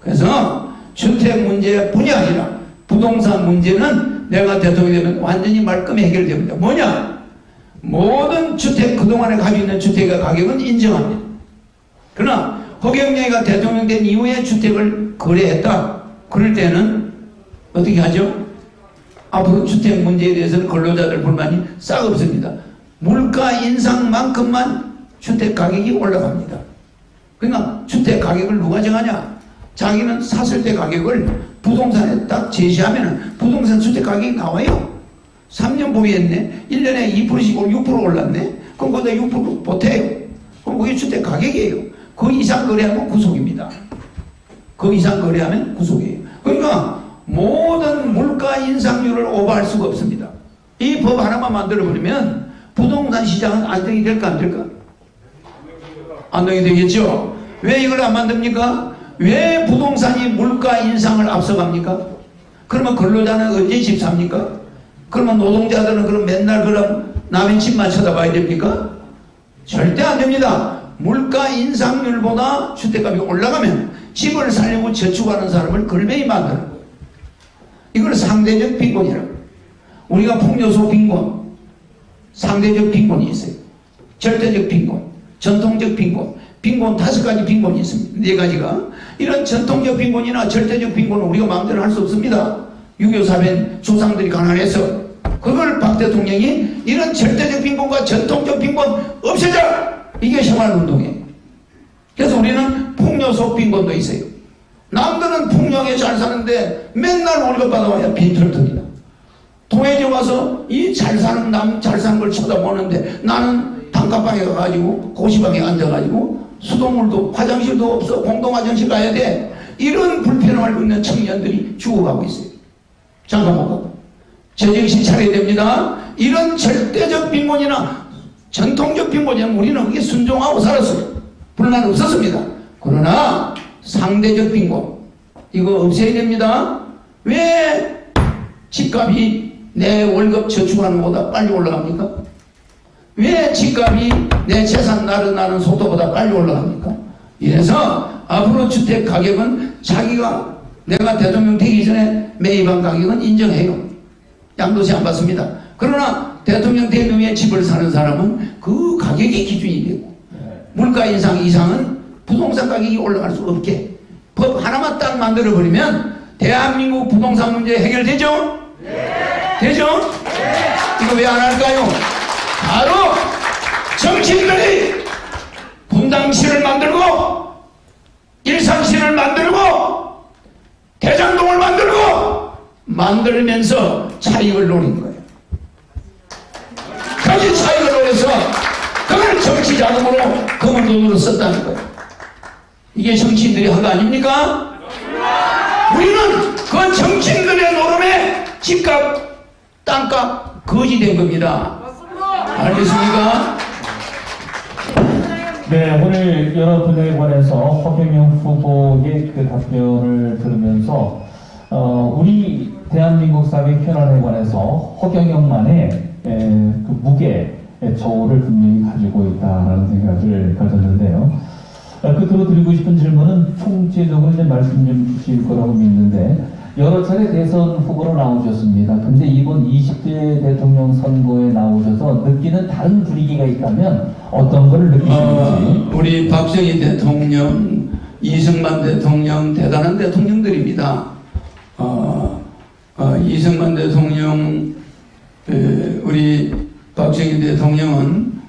그래서 주택 문제뿐이 아니라 부동산 문제는 내가 대통령이 되면 완전히 말끔히 해결됩니다. 뭐냐? 모든 주택, 그동안에 가지고 있는 주택의 가격은 인정합니다. 그러나 허경영이가 대통령 된 이후에 주택을 거래했다. 그럴 때는 어떻게 하죠? 앞으로 주택 문제에 대해서는 근로자들 불만이 싹 없습니다. 물가 인상만큼만 주택 가격이 올라갑니다. 그러니까 주택 가격을 누가 정하냐? 자기는 샀을 때 가격을 부동산에 딱 제시하면 부동산 주택 가격이 나와요. 3년 보유했네. 1년에 2%씩 6% 올랐네. 그럼 거기다 6% 보태요. 그럼 그게 주택 가격이에요. 그 이상 거래하면 구속입니다. 그 이상 거래하면 구속이에요. 그러니까 모든 물가 인상률을 오버할 수가 없습니다. 이 법 하나만 만들어버리면 부동산 시장은 안정이 될까 안 될까? 안정이 되겠죠. 왜 이걸 안 만듭니까? 왜 부동산이 물가 인상을 앞서갑니까? 그러면 근로자는 언제 집 삽니까? 그러면 노동자들은 그럼 맨날 그럼 남의 집만 쳐다봐야 됩니까? 절대 안 됩니다. 물가 인상률보다 주택값이 올라가면 집을 살려고 저축하는 사람을 걸베이 만드는 거예요. 이걸 상대적 빈곤이라고. 우리가 풍요소 빈곤, 상대적 빈곤이 있어요. 절대적 빈곤, 전통적 빈곤, 빈곤 5가지 빈곤이 있습니다. 4가지가. 이런 전통적 빈곤이나 절대적 빈곤은 우리가 마음대로 할 수 없습니다. 6.25 사변 조상들이 가난해서 그걸 박 대통령이 이런 절대적 빈곤과 전통적 빈곤 없애자! 이게 생활운동이에요. 그래서 우리는 풍요속 빈곤도 있어요. 남들은 풍요하게 잘 사는데 맨날 월급 받아와야 빈털터리다. 도에지 와서 이 잘 사는 남 잘 사는 걸 쳐다보는데 나는 단칸방에 가가지고 고시방에 앉아가지고 수돗물도 화장실도 없어 공동 화장실 가야 돼. 이런 불편함을 앓고 있는 청년들이 죽어가고 있어요. 잠깐만 가고 제정신 차려야 됩니다. 이런 절대적 빈곤이나 전통적 빈곤이면 우리는 그게 순종하고 살았어요. 불만 없었습니다. 그러나 상대적 빈곤 이거 없애야 됩니다. 왜 집값이 내 월급 저축하는 것보다 빨리 올라갑니까? 왜 집값이 내 재산 나는 속도보다 빨리 올라갑니까? 이래서 앞으로 주택 가격은 자기가 내가 대통령 되기 전에 매입한 가격은 인정해요. 양도세 안 받습니다. 그러나 대통령 된 후에 집을 사는 사람은 그 가격이 기준이 되고 물가 인상 이상은 부동산 가격이 올라갈 수 없게 법 하나만 딱 만들어버리면 대한민국 부동산 문제 해결되죠? 네. 되죠? 네. 이거 왜 안 할까요? 바로 정치인들이 분당시를 만들고 일산시를 만들고 대장동을 만들면서 차익을 노린 거예요. 거기 차익을 노려서 그걸 정치 자금으로 검은 돈으로 썼다는 거예요. 이게 정치인들이 한 거 아닙니까? 우리는 그 정치인들의 노름에 집값, 땅값 거지 된 겁니다. 알겠습니까? 네, 오늘 여러 분야에 관해서 허경영 후보의 그 답변을 들으면서 우리 대한민국 사회 현안에 관해서 허경영만의 그 무게, 저울을 분명히 가지고 있다라는 생각을 가졌는데요. 끝으로 드리고 싶은 질문은 총체적으로 이제 말씀 좀 주실 거라고 믿는데, 여러 차례 대선 후보로 나오셨습니다. 근데 이번 20대 대통령 선거에 나오셔서 느끼는 다른 분위기가 있다면 어떤 걸 느끼시는지? 우리 박정희 대통령, 이승만 대통령 대단한 대통령들입니다. 이승만 대통령, 우리 박정희 대통령은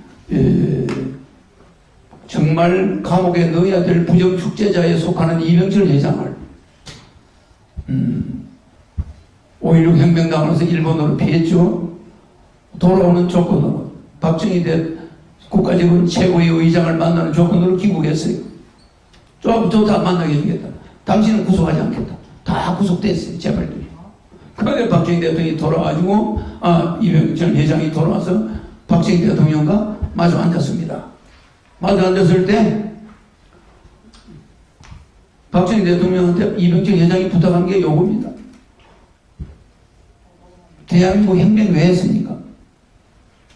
정말 감옥에 넣어야 될 부정축제자에 속하는 이병철 회장을 5.16 혁명당하면서 일본으로 피했죠. 돌아오는 조건으로 박정희 국가적인 최고의 의장을 만나는 조건으로 귀국했어요. 다 만나게 해주겠다. 당신은 구속하지 않겠다. 다 구속됐어요. 재벌들이. 그런데 박정희 대통령이 돌아와가지고 이병철 회장이 돌아와서 박정희 대통령과 마주 앉았습니다. 마주 앉았을 때 박정희 대통령한테 이병철 회장이 부탁한 게 요겁니다. 대한민국 혁명 왜 했습니까?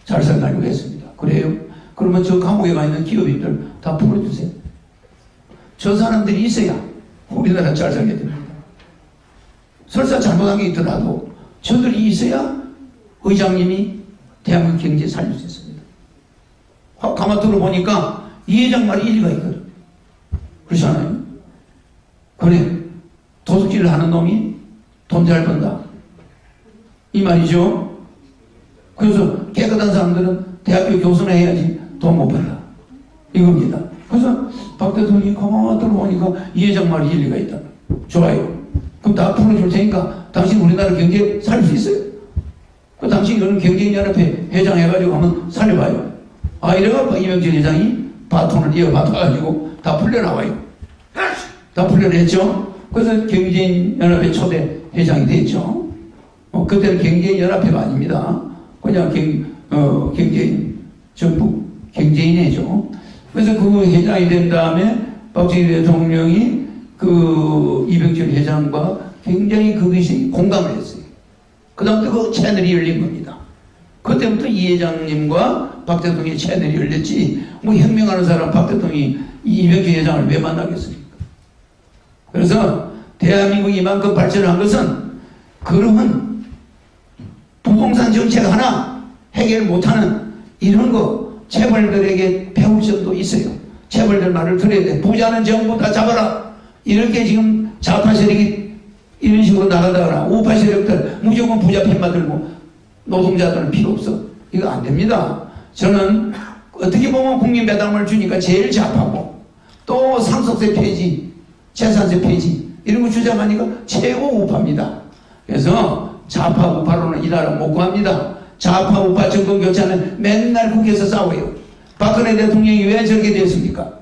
잘 생각하려고 했습니다. 그래요? 그러면 저 감옥에 가 있는 기업인들 다 풀어주세요. 저 사람들이 있어야 우리나라 잘 살게 됩니다. 설사 잘못한 게 있더라도 저들이 있어야 의장님이 대한민국 경제 살릴 수 있습니다. 가만 들어보니까 이 회장 말이 일리가 있거든. 그렇지 않아요? 그래, 도둑질을 하는 놈이 돈 잘 번다. 이 말이죠. 그래서 깨끗한 사람들은 대학교 교수나 해야지 돈 못 벌라. 이겁니다. 그래서 박 대통령이 가만 들어보니까 이 회장 말이 일리가 있다. 좋아요. 그럼 다 풀어줄 테니까 당신 우리나라 경제 살릴 수 있어요? 그 당신 그런 경제연합회 회장 해가지고 한번 살려봐요. 이래가 이명철 회장이 바톤을 이어받아가지고 다 풀려나와요. 다 풀려냈죠. 그래서 경제연합회 초대 회장이 됐죠. 그때는 경제연합회가 아닙니다. 그냥 경제인, 정부 경제인회죠. 그래서 그 회장이 된 다음에 박정희 대통령이 그 이병철 회장과 굉장히 그것이 공감을 했어요. 그 다음부터 그 채널이 열린 겁니다. 그때부터 이 회장님과 박 대통령의 채널이 열렸지, 뭐 혁명하는 사람 박 대통령이 이병철 회장을 왜 만나겠습니까? 그래서 대한민국이 이만큼 발전한 것은 그러면 부동산 정책 하나 해결 못하는 이런 거 재벌들에게 배울 점도 있어요. 재벌들 말을 들어야 돼. 부자는 전부 다 잡아라. 이렇게 지금 좌파 세력이 이런 식으로 나가다가 우파 세력들 무조건 부자 편만 들고 노동자들은 필요 없어. 이거 안 됩니다. 저는 어떻게 보면 국민 배당을 주니까 제일 좌파고, 또 상속세 폐지, 재산세 폐지 이런 거 주장하니까 최고 우파입니다. 그래서 좌파 우파로는 이 나라 못 구합니다. 좌파 우파 정권 교체는 맨날 국회에서 싸워요. 박근혜 대통령이 왜 저렇게 됐습니까?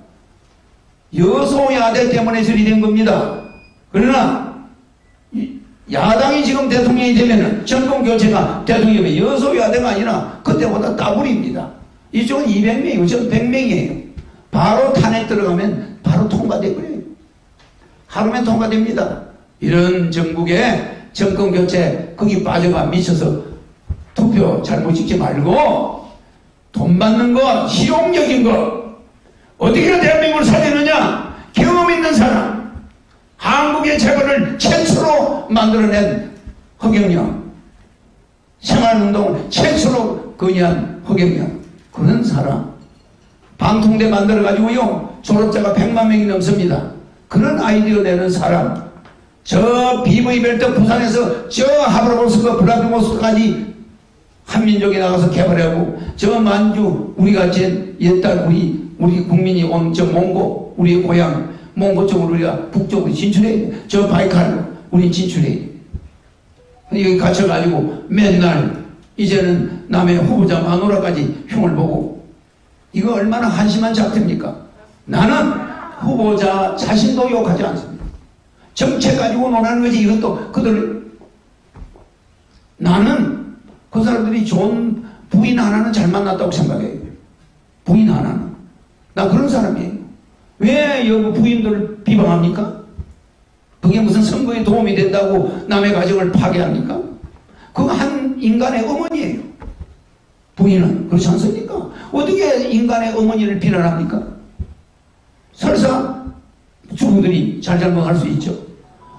여소야대 때문에 저리 된 겁니다. 그러나 야당이 지금 대통령이 되면은 정권 교체가 대통령이 여소야대가 아니라 그때보다 더블입니다. 이쪽은 200명이고 저는 100명이에요. 바로 탄핵 들어가면 바로 통과돼버려요. 하루면 통과됩니다. 이런 정국에 정권 교체 거기 빠져가 미쳐서 투표 잘못 찍지 말고 돈 받는 거, 실용적인 거, 어떻게 대한민국을 살리느냐? 경험 있는 사람, 한국의 재벌을 최초로 만들어낸 허경영, 생활운동을 최초로 건의한 허경영, 그런 사람, 방통대 만들어가지고요 졸업자가 100만 명이 넘습니다. 그런 아이디어 내는 사람, 저 비브이벨트 부산에서 저 하브라모스크 블라디모스크까지 한민족이 나가서 개발하고, 저 만주 우리가 옛날 우리 국민이 온 저 몽고, 우리의 고향 몽고 쪽으로 우리가 북쪽으로 진출해, 저 바이칼 우린 진출해야 돼. 여기 갇혀가지고 맨날 이제는 남의 후보자 마누라까지 흉을 보고 이거 얼마나 한심한 작태입니까? 나는 후보자 자신도 욕하지 않습니다. 정책 가지고 논하는 거지. 이것도 그들 나는 그 사람들이 좋은 부인 하나는 잘 만났다고 생각해요. 부인 하나는. 나 그런 사람이에요. 왜 여기 부인들을 비방합니까? 그게 무슨 선거에 도움이 된다고 남의 가정을 파괴합니까? 그거 한 인간의 어머니예요. 부인은. 그렇지 않습니까? 어떻게 인간의 어머니를 비난합니까? 설사 주부들이 잘잘못할 수 있죠.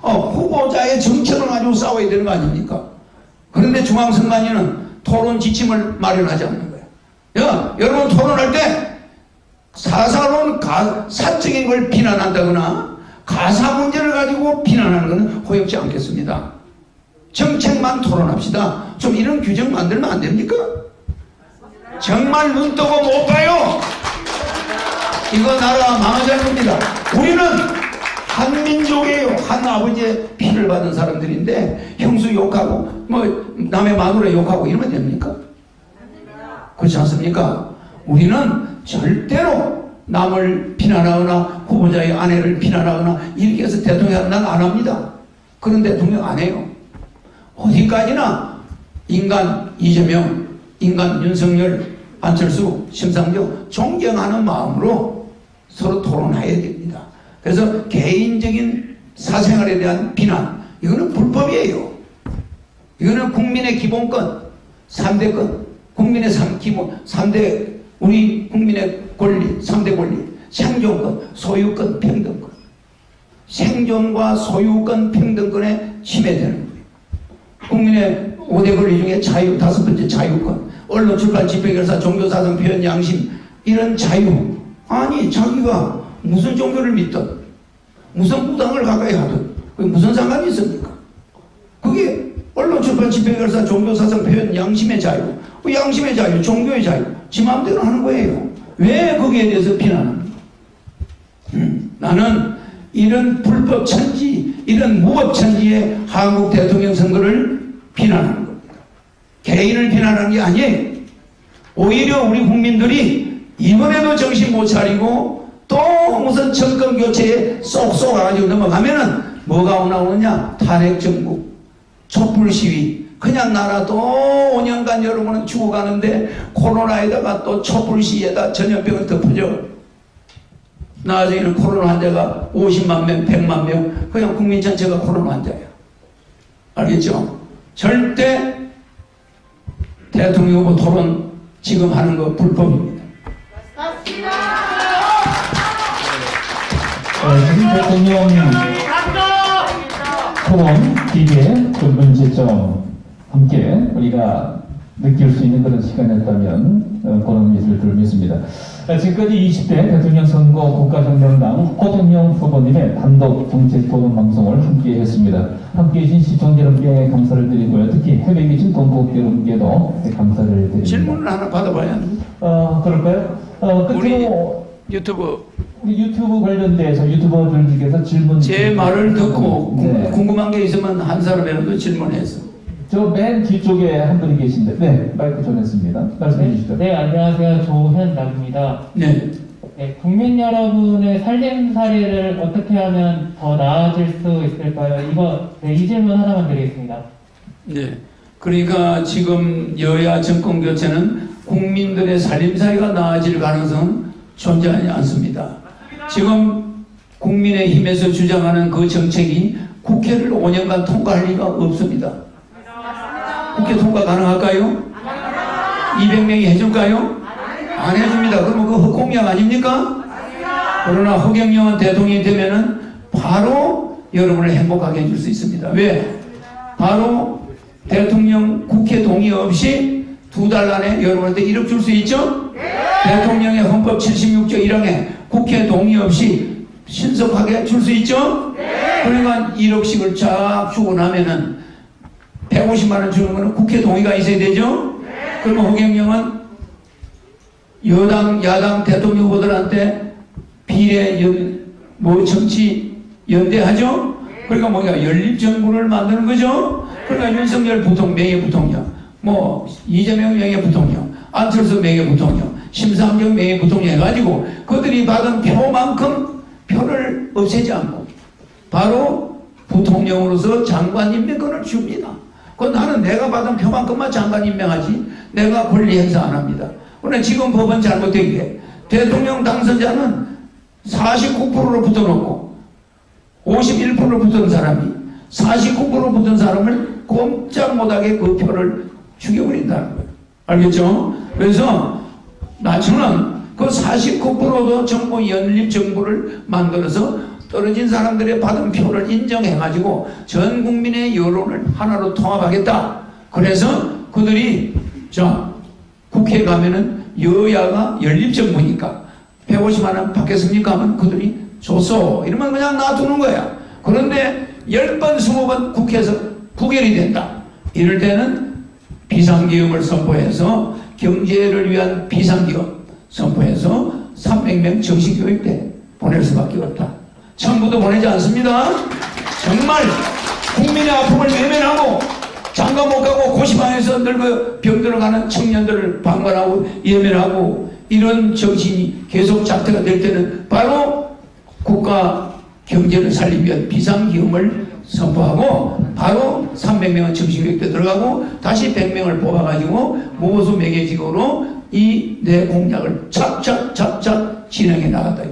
후보자의 정책을 가지고 싸워야 되는 거 아닙니까? 그런데 중앙선관위는 토론 지침을 마련하지 않는 거예요. 여러분 토론할 때 사사로운 사적인 걸 비난한다거나 가사 문제를 가지고 비난하는 것은 호역지 않겠습니다. 정책만 토론합시다. 좀 이런 규정 만들면 안 됩니까? 정말 눈 뜨고 못 봐요. 이거 나라 망하자는 겁니다. 우리는 한민족이에요. 한 아버지의 피를 받은 사람들인데 형수 욕하고 뭐 남의 마누라 욕하고 이러면 됩니까? 그렇지 않습니까? 우리는 절대로 남을 비난하거나 후보자의 아내를 비난하거나 이렇게 해서 대통령 난 안 합니다. 그런 대통령 안 해요. 어디까지나 인간 이재명, 인간 윤석열, 안철수, 심상정 존경하는 마음으로 서로 토론해야 됩니다. 그래서 개인적인 사생활에 대한 비난, 이거는 불법이에요. 이거는 국민의 기본권, 3대권, 국민의 기본, 3대, 우리 국민의 권리, 3대 권리, 생존권, 소유권, 평등권. 생존과 소유권, 평등권에 침해되는 거예요. 국민의 5대 권리 중에 자유, 5번째 자유권, 언론, 출판, 집회, 결사, 종교, 사상, 표현, 양심, 이런 자유. 아니, 자기가 무슨 종교를 믿든, 무슨 무당을 가까이 하든, 그게 무슨 상관이 있습니까? 그게 언론, 출판, 집회, 결사, 종교, 사상, 표현, 양심의 자유, 그 양심의 자유, 종교의 자유, 지 마음대로 하는 거예요. 왜 거기에 대해서 비난합니까? 나는 이런 불법 천지, 이런 무법 천지의 한국 대통령 선거를 비난하는 겁니다. 개인을 비난하는 게 아니에요. 오히려 우리 국민들이 이번에도 정신 못 차리고 또 무슨 정권 교체에 쏙쏙 와가지고 넘어가면은 뭐가 나오느냐? 탄핵 정부, 촛불 시위. 그냥 나라 또 5년간 여러분은 죽어가는데 코로나에다가 또 촛불 시위에다 전염병을 덮어줘. 나중에는 코로나 환자가 50만 명, 100만 명, 그냥 국민 전체가 코로나 환자야. 알겠죠? 절대 대통령 후보 토론 지금 하는 거 불법입니다. 지금 대통령 토론 기계 근본 지점 함께 우리가 느낄 수 있는 그런 시간이었다면 그런 것을 들으겠습니다. 지금까지 20대 대통령 선거 국가정당당 고정영 후보님의 단독 정책 토론 방송을 함께 했습니다. 함께 해주신 시청자 여러분께 감사를 드리고요. 특히 해외에 계신 동포 여러분께도 감사를 드립니다. 질문을 하나 받아봐야 합니다. 그럴까요? 끝으로 우리 유튜브 관련돼서 유튜버들 중에서 질문 제 말을 듣고 네. 궁금한 게 있으면 한 사람이라도 질문해서. 저 맨 뒤쪽에 한 분이 계신데, 네, 마이크 전했습니다. 말씀해 주시죠. 네, 안녕하세요. 조현락입니다. 네. 네, 국민 여러분의 살림살이를 어떻게 하면 더 나아질 수 있을까요? 이 질문 하나만 드리겠습니다. 네. 그러니까 지금 여야 정권 교체는 국민들의 살림살이가 나아질 가능성은 존재하지 않습니다. 지금 국민의힘에서 주장하는 그 정책이 국회를 5년간 통과할 리가 없습니다. 국회 통과 가능할까요? 200명이 해줄까요? 안 해줍니다. 그러면 그 헛공약 아닙니까? 그러나 허경영은 대통령이 되면은 바로 여러분을 행복하게 해줄 수 있습니다. 왜? 바로 대통령 국회 동의 없이 2달 안에 여러분한테 1억 줄 수 있죠? 대통령의 헌법 76조 1항에 국회 동의 없이 신속하게 줄 수 있죠? 그러니까 1억씩을 쫙 주고 나면은 150만 원 주는 거는 국회 동의가 있어야 되죠? 그러면 허경영은 여당, 야당 대통령 후보들한테 비례, 정치 연대하죠? 그러니까 뭐야, 연립정부를 만드는 거죠. 그러니까 윤석열 명예부통령, 뭐 이재명 명예부통령, 안철수 명예부통령, 심상정 명예부통령 해가지고 그들이 받은 표만큼 표를 없애지 않고 바로 부통령으로서 장관 임명권을 줍니다. 그 나는 내가 받은 표만큼만 장관 임명하지 내가 권리 행사 안 합니다. 그런데 지금 법은 잘못된 게 대통령 당선자는 49%로 붙어놓고 51%로 붙은 사람이 49%로 붙은 사람을 꼼짝 못하게 그 표를 죽여버린다는 거예요. 알겠죠? 그래서 나처럼 그 49%도 정부 연립정부를 만들어서 떨어진 사람들의 받은 표를 인정해가지고 전 국민의 여론을 하나로 통합하겠다. 그래서 그들이 국회에 가면은 여야가 연립정부니까 150만 원 받겠습니까? 하면 그들이 줬어. 이러면 그냥 놔두는 거야. 그런데 10번, 20번 국회에서 부결이 된다. 이럴 때는 비상기금을 선포해서 경제를 위한 비상기금 선포해서 300명 정신교육대 보낼 수밖에 없다. 전부도 보내지 않습니다. 정말 국민의 아픔을 외면하고 장가 못 가고 고시방에서 늙어 병들어가는 청년들을 방관하고 예면하고 이런 정신이 계속 작태가 될 때는 바로 국가 경제를 살리기 위한 비상기금을 선포하고 바로 300명은 정신교육대 들어가고 다시 100명을 뽑아가지고 무보수 매개직으로 이 내 공약을 착착 진행해 나갔다.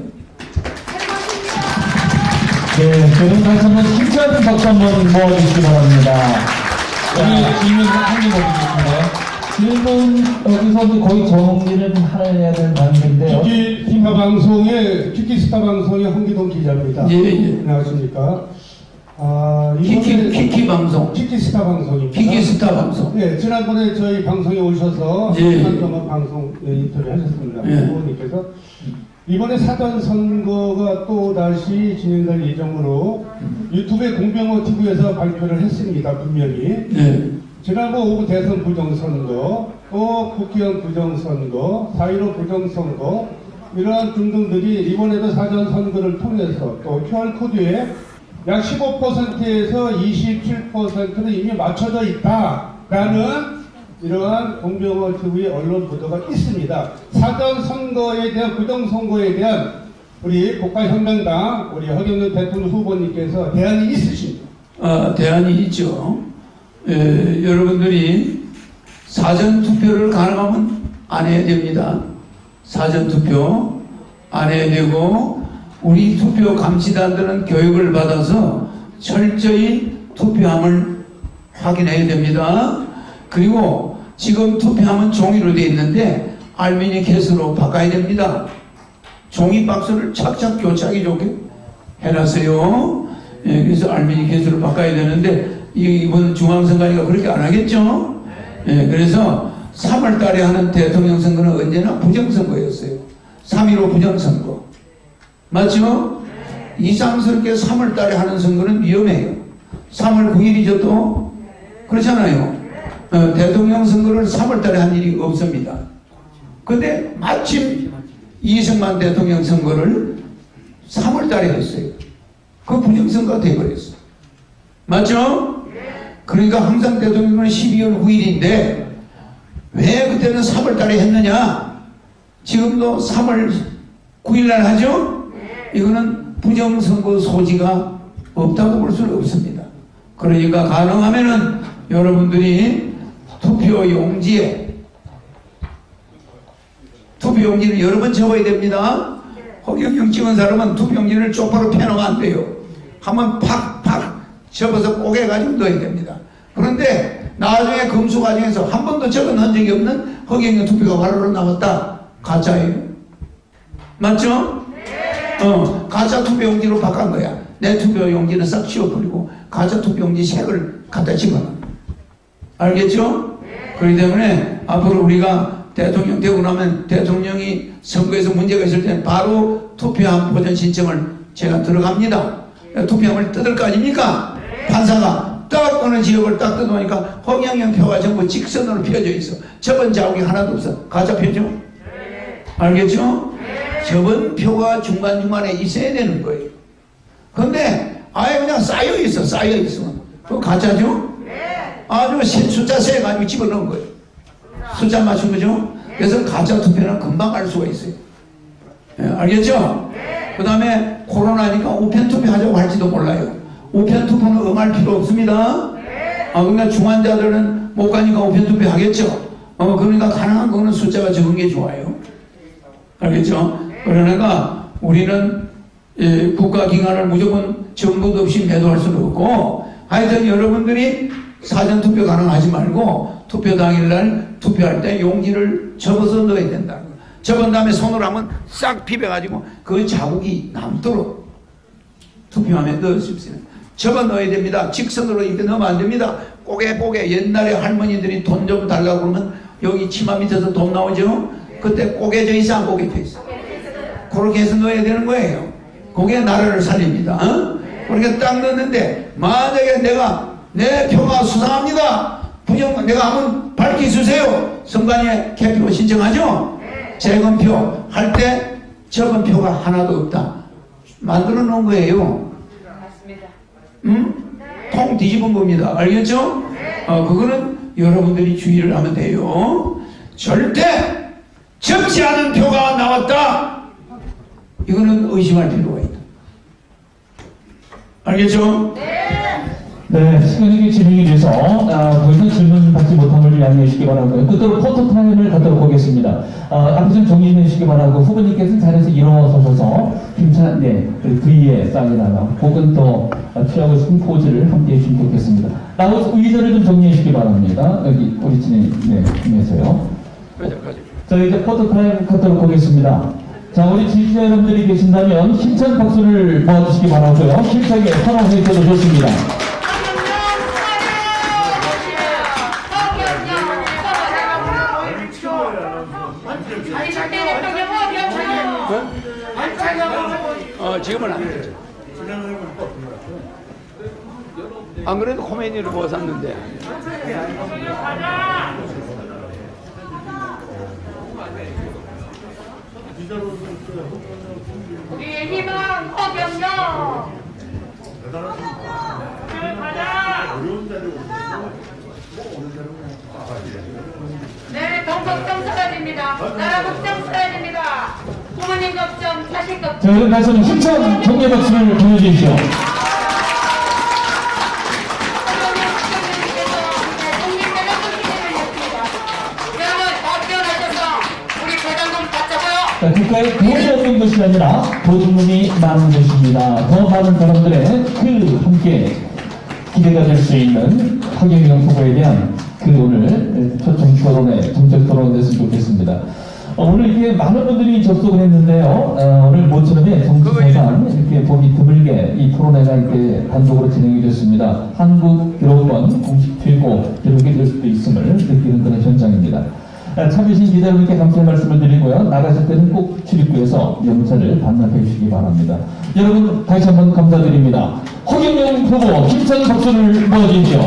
네, 저는 다시 한번 힘찬 박수 한번 모아주시기 바랍니다. 우리 질문 한개 먹으셨나요? 질문 여기서 거의 정리를 해야 될 단계인데요. 키키스타 방송의 홍기동 기자입니다. 예. 안녕하십니까? 키키 방송. 키키스타 방송입니다. 키키스타 방송. 네, 지난번에 저희 방송에 오셔서 예. 시간 동안 방송 인터뷰 하셨습니다. 예. 후보님께서 이번에 사전 선거가 또 다시 진행될 예정으로 유튜브에 공병호 TV에서 발표를 했습니다. 분명히. 예. 지난번 5구 대선 부정선거, 또 국회의원 부정선거, 4.15 부정선거 이러한 등등들이 이번에도 사전 선거를 통해서 또 QR코드에 약 15%에서 27%는 이미 맞춰져 있다라는 이러한 공병호 TV의 언론 보도가 있습니다. 사전 선거에 대한 부정선거에 대한 우리 국가혁명당 우리 허경영 대통령 후보님께서 대안이 있으십니까? 대안이 있죠. 여러분들이 사전투표를 가능하면 안 해야 됩니다. 사전투표 안 해야 되고 우리 투표 감시단들은 교육을 받아서 철저히 투표함을 확인해야 됩니다. 그리고 지금 투표함은 종이로 되어 있는데 알미니 케이스로 바꿔야 됩니다. 종이 박스를 착착 교착이 좋게 해놨어요. 그래서 알미니 케이스로 바꿔야 되는데 이번 중앙선관위가 그렇게 안 하겠죠? 그래서 3월 달에 하는 대통령 선거는 언제나 부정선거였어요. 3.15 부정선거. 맞죠? 이상스럽게 3월 달에 하는 선거는 위험해요. 3월 9일이죠 또? 그렇잖아요. 대통령 선거를 3월 달에 한 일이 없습니다. 근데 마침 이승만 대통령 선거를 3월 달에 했어요. 그 부정선거가 돼버렸어요. 맞죠? 그러니까 항상 대통령은 12월 9일인데 왜 그때는 3월 달에 했느냐? 지금도 3월 9일 날 하죠? 이거는 부정선거 소지가 없다고 볼 수는 없습니다. 그러니까 가능하면은 여러분들이 투표용지를 여러 번 접어야 됩니다. 허경영 찍은 사람은 투표용지를 쪽파로 펴놓으면 안 돼요. 한번 팍팍 접어서 꼬개가지고 넣어야 됩니다. 그런데 나중에 검수 과정에서 한 번도 적어 넣은 적이 없는 허경영 투표가 바로 나왔다. 가짜예요. 맞죠? 가짜 투표용지로 바꾼 거야. 내 투표용지는 싹 치워버리고 가짜 투표용지 색을 갖다 집어넣어. 알겠죠? 그렇기 때문에 앞으로 우리가 대통령 되고 나면 대통령이 선거에서 문제가 있을 때는 바로 투표함 보전 신청을 제가 들어갑니다. 투표함을 뜯을 거 아닙니까? 판사가 딱 어느 지역을 딱 뜯어보니까 허경영 표가 전부 직선으로 펴져 있어. 접은 자국이 하나도 없어. 가짜 표죠? 알겠죠? 접은 표가 중간중간에 있어야 되는 거예요. 그런데 아예 그냥 쌓여 있어. 그거 가짜죠? 아주 숫자 세가지고 집어넣은 거예요. 숫자 맞춘 거죠? 그래서 가짜 투표는 금방 알 수가 있어요. 예, 알겠죠? 그 다음에 코로나니까 우편 투표하자고 할지도 몰라요. 우편 투표는 응할 필요 없습니다. 그러니까 중환자들은 못 가니까 우편 투표 하겠죠? 그러니까 가능한 거는 숫자가 적은 게 좋아요. 알겠죠? 그러니까 우리는 국가기관을 무조건 정보도 없이 매도할 수는 없고, 하여튼 여러분들이 사전투표 가능하지 말고 투표 당일날 투표할 때 용지를 접어서 넣어야 된다. 접은 다음에 손으로 한번 싹 비벼가지고 그 자국이 남도록 투표함에 넣을 수 있어요. 접어 넣어야 됩니다. 직선으로 이렇게 넣으면 안 됩니다. 꼬개 옛날에 할머니들이 돈 좀 달라고 그러면 여기 치마 밑에서 돈 나오죠? 그때 꼬개져 있어 안 꼬개져 있어? 그렇게 해서 넣어야 되는 거예요. 그게 나라를 살립니다. 그렇게 딱 넣었는데 만약에 내 표가 수상합니다. 내가 한번 밝혀주세요. 선관위에 개표 신청하죠? 재검표 할 때 적은 표가 하나도 없다. 만들어 놓은 거예요. 통 뒤집은 겁니다. 알겠죠? 그거는 여러분들이 주의를 하면 돼요. 절대 적지 않은 표가 나왔다. 이거는 의심할 필요가 있다. 알겠죠? 네, 시간이 진행이 돼서 더 이상 질문 받지 못한 걸 양해해 주시기 바라고요. 끝으로 포토타임을 갖도록 하겠습니다. 앞에 좀 정리해 주시기 바라고, 후보님께서는 자리에서 일어서셔서 힘찬 그 V의 사인이나 혹은 또 취하고 싶은 포즈를 함께 해주시면 좋겠습니다. 나머지 의자를 좀 정리해 주시기 바랍니다. 여기 우리 진행에서요. 자, 이제 포토타임 갖도록 하겠습니다. 자, 우리 지지자 여러분들이 계신다면 힘찬 박수를 모아주시기 바라고요. 힘차게 환호해 주셔도 좋습니다. 지금은 안 되죠. 안 그래도 코미디를 못 샀는데. 우리의 희망 허경영. 네, 동북정 사연입니다. 나라 걱정 사연입니다. 부모님 걱정, 자식 걱정. 자, 여러분 다시 한번 힘찬 격려 박수를 보내주십시오. 자, 국가의 돈이 없는 것이 아니라 보증금이 많은 것입니다. 더 많은 사람들의 함께 기대가 될 수 있는 황영영 후보에 대한 오늘 초청 토론회, 정책 토론회 됐으면 좋겠습니다. 오늘 이렇게 많은 분들이 접속을 했는데요. 오늘 모처럼에 정치사상 이렇게 보기 드물게 이 토론회가 이렇게 단독으로 진행이 됐습니다. 한국 기록원 공식 최고 기록이 될 수도 있음을 느끼는 그런 현장입니다. 참여해주신 기자 여러분께 감사의 말씀을 드리고요. 나가실 때는 꼭 출입구에서 명찰을 반납해 주시기 바랍니다. 여러분 다시 한번 감사드립니다. 허경영 후보 힘찬 박수를 모아주십시오.